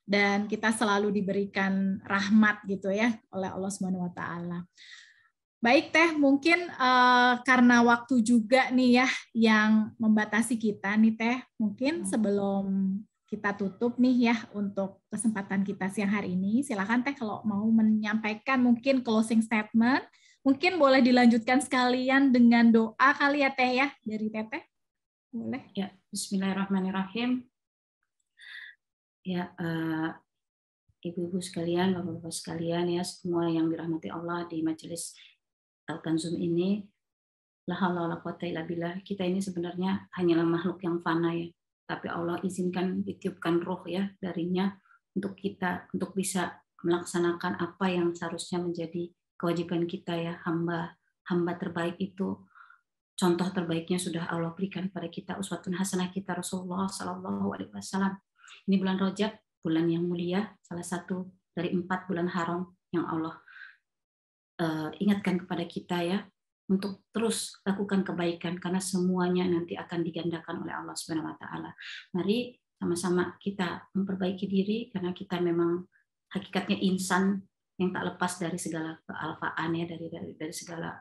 dan kita selalu diberikan rahmat gitu ya oleh Allah Subhanahu wa taala. Baik Teh, mungkin karena waktu juga nih ya yang membatasi kita nih Teh, mungkin sebelum kita tutup nih ya untuk kesempatan kita siang hari ini, silakan Teh kalau mau menyampaikan mungkin closing statement, mungkin boleh dilanjutkan sekalian dengan doa kali ya Teh ya, dari Teteh. Boleh? Ya, bismillahirrahmanirrahim. Ya, ibu-ibu sekalian, bapak-bapak sekalian ya, semua yang dirahmati Allah di majelis Al-Kanzum ini, la haula wala quwata illa billah. Kita ini sebenarnya hanyalah makhluk yang fana ya, tapi Allah izinkan ditiupkan ruh ya darinya untuk kita, untuk bisa melaksanakan apa yang seharusnya menjadi kewajiban kita ya, hamba terbaik itu. Contoh terbaiknya sudah Allah berikan pada kita, uswatun hasanah kita Rasulullah Sallallahu Alaihi Wasallam. Ini bulan Rajab, bulan yang mulia, salah satu dari 4 bulan haram yang Allah ingatkan kepada kita ya, untuk terus lakukan kebaikan karena semuanya nanti akan digandakan oleh Allah Subhanahu Wa Taala. Mari sama-sama kita memperbaiki diri karena kita memang hakikatnya insan yang tak lepas dari segala kealfaan ya, dari segala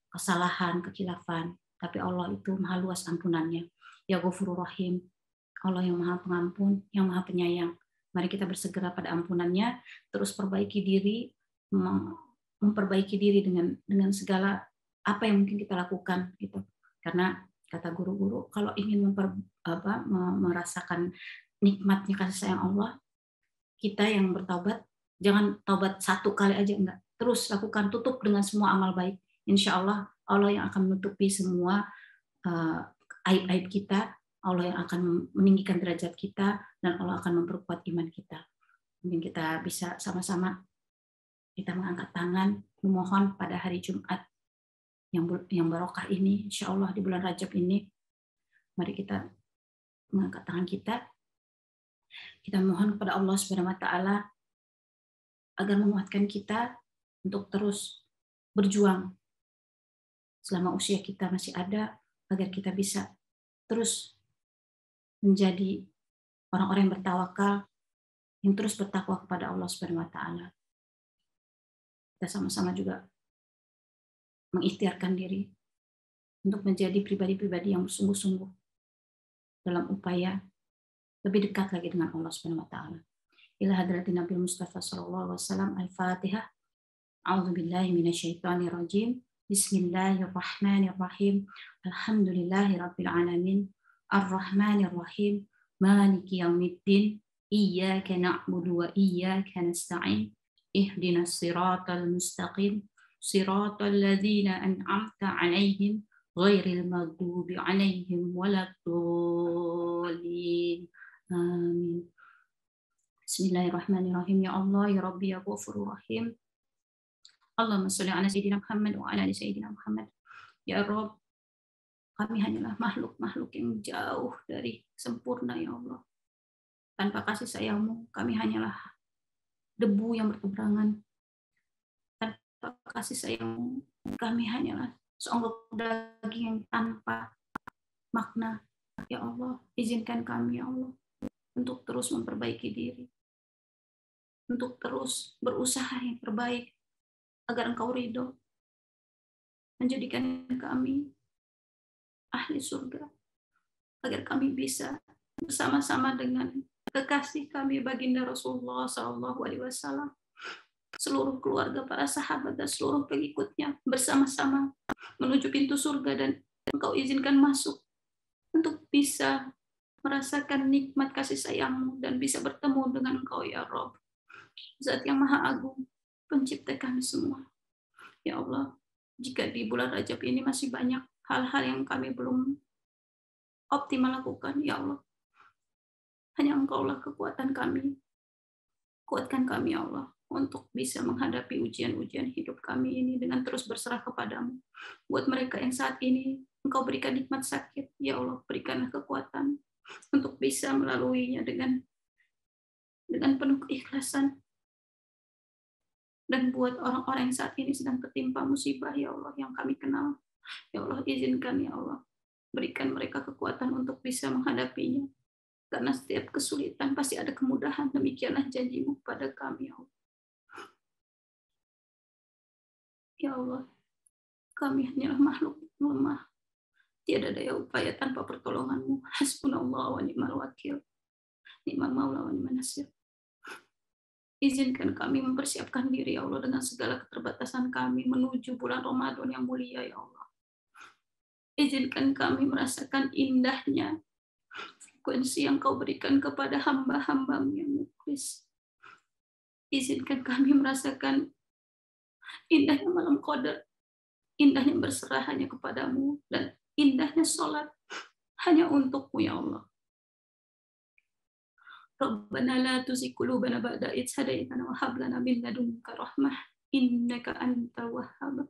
kesalahan, kekhilafan. Tapi Allah itu maha luas ampunannya. Ya Ghafurur Rahim. Allah yang maha pengampun, yang maha penyayang. Mari kita bersegera pada ampunannya, terus perbaiki diri, memperbaiki diri dengan segala apa yang mungkin kita lakukan gitu. Karena kata guru-guru, kalau ingin merasakan nikmatnya kasih sayang Allah, kita yang bertaubat jangan taubat 1 kali aja, enggak. Terus lakukan, tutup dengan semua amal baik. Insya Allah, Allah yang akan menutupi semua aib-aib kita, Allah yang akan meninggikan derajat kita, dan Allah akan memperkuat iman kita. Mungkin kita bisa sama-sama kita mengangkat tangan, memohon pada hari Jumat yang barokah ini, insya Allah di bulan Rajab ini. Mari kita mengangkat tangan kita mohon kepada Allah Subhanahu wa taala agar menguatkan kita untuk terus berjuang selama usia kita masih ada, agar kita bisa terus menjadi orang-orang yang bertawakal, yang terus bertakwa kepada Allah Subhanahu wa taala. Kita sama-sama juga mengikhtiarkan diri untuk menjadi pribadi-pribadi yang bersungguh-sungguh dalam upaya lebih dekat lagi dengan Allah Subhanahu wa taala. Ila hadratin Nabi Mustafa sallallahu alaihi wasallam. Al-Fatihah. A'udzubillahi minasyaitonir rajim. Bismillahirrahmanirrahim. Alhamdulillahirabbil alamin. Arrahmanir rahim. Maliki yaumiddin. Iyyaka na'budu wa iyyaka nasta'in. Ihdinas siratal mustaqim. Siratal ladzina an'amta 'alaihim ghairil maghdubi 'alaihim waladdallin. Amin. Bismillahirrahmanirrahim. Ya Allah, ya Rabbi, ya Ghafurur Rahim. Allahumma sholli ala sayyidina Muhammad wa ala ali sayyidina Muhammad. Ya Rabb, kami hanyalah makhluk-makhluk yang jauh dari sempurna, ya Allah. Tanpa kasih sayang-Mu, kami hanyalah debu yang bertebarangan. Tanpa kasih sayang-Mu, kami hanyalah seonggok daging yang tanpa makna. Ya Allah, izinkan kami, ya Allah, untuk terus memperbaiki diri, untuk terus berusaha yang terbaik agar Engkau ridho, menjadikan kami ahli surga, agar kami bisa bersama-sama dengan kekasih kami baginda Rasulullah SAW, seluruh keluarga, para sahabat dan seluruh pengikutnya bersama-sama menuju pintu surga, dan Engkau izinkan masuk untuk bisa merasakan nikmat kasih sayang-Mu dan bisa bertemu dengan Engkau, ya Rabb, Zat yang Maha Agung, pencipta kami semua. Ya Allah, jika di bulan Rajab ini masih banyak hal-hal yang kami belum optimal lakukan, ya Allah, hanya Engkaulah kekuatan kami. Kuatkan kami, ya Allah, untuk bisa menghadapi ujian-ujian hidup kami ini dengan terus berserah kepadamu. Buat mereka yang saat ini Engkau berikan nikmat sakit, ya Allah, berikanlah kekuatan untuk bisa melaluinya dengan penuh keikhlasan. Dan buat orang-orang yang saat ini sedang tertimpa musibah, ya Allah, yang kami kenal, ya Allah, izinkan, ya Allah, berikan mereka kekuatan untuk bisa menghadapinya. Karena setiap kesulitan pasti ada kemudahan. Demikianlah janji-Mu pada kami, ya Allah. Ya Allah, kami hanyalah makhluk lemah. Tiada daya upaya tanpa pertolongan-Mu. Hasbunallah wa ni'mal wakil. Ni'mal maula wa ni'man nasir. Izinkan kami mempersiapkan diri, ya Allah, dengan segala keterbatasan kami menuju bulan Ramadan yang mulia, ya Allah. Izinkan kami merasakan indahnya frekuensi yang Kau berikan kepada hamba-hamba-Mu yang muklis. Izinkan kami merasakan indahnya malam Qadar, indahnya berserah hanya kepadamu, dan indahnya sholat hanya untuk-Mu, ya Allah. Rabbana la tuzigh qulubana ba'da idh hadaitana wa hab lana min ladunka rahmah innaka antal wahhab.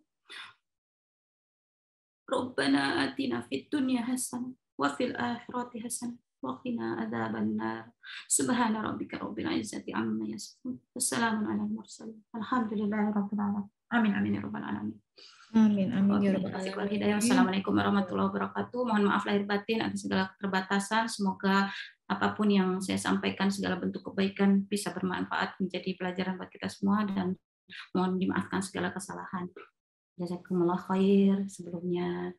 Rabbana atina fid dunya hasanah wa fil akhirati hasanah wa qina adzabannar. Subhana rabbika rabbil izzati amma yasifun. Wassalamun alal mursalin. Alhamdulillahirabbil alamin. Amin amin ya rabbal alamin. Amin amin ya rabbal alamin. Assalamualaikum warahmatullahi wabarakatuh. Mohon maaf lahir batin atas segala keterbatasan. Semoga apapun yang saya sampaikan, segala bentuk kebaikan bisa bermanfaat menjadi pelajaran buat kita semua, dan mohon dimaafkan segala kesalahan. Jazakumullah khair sebelumnya.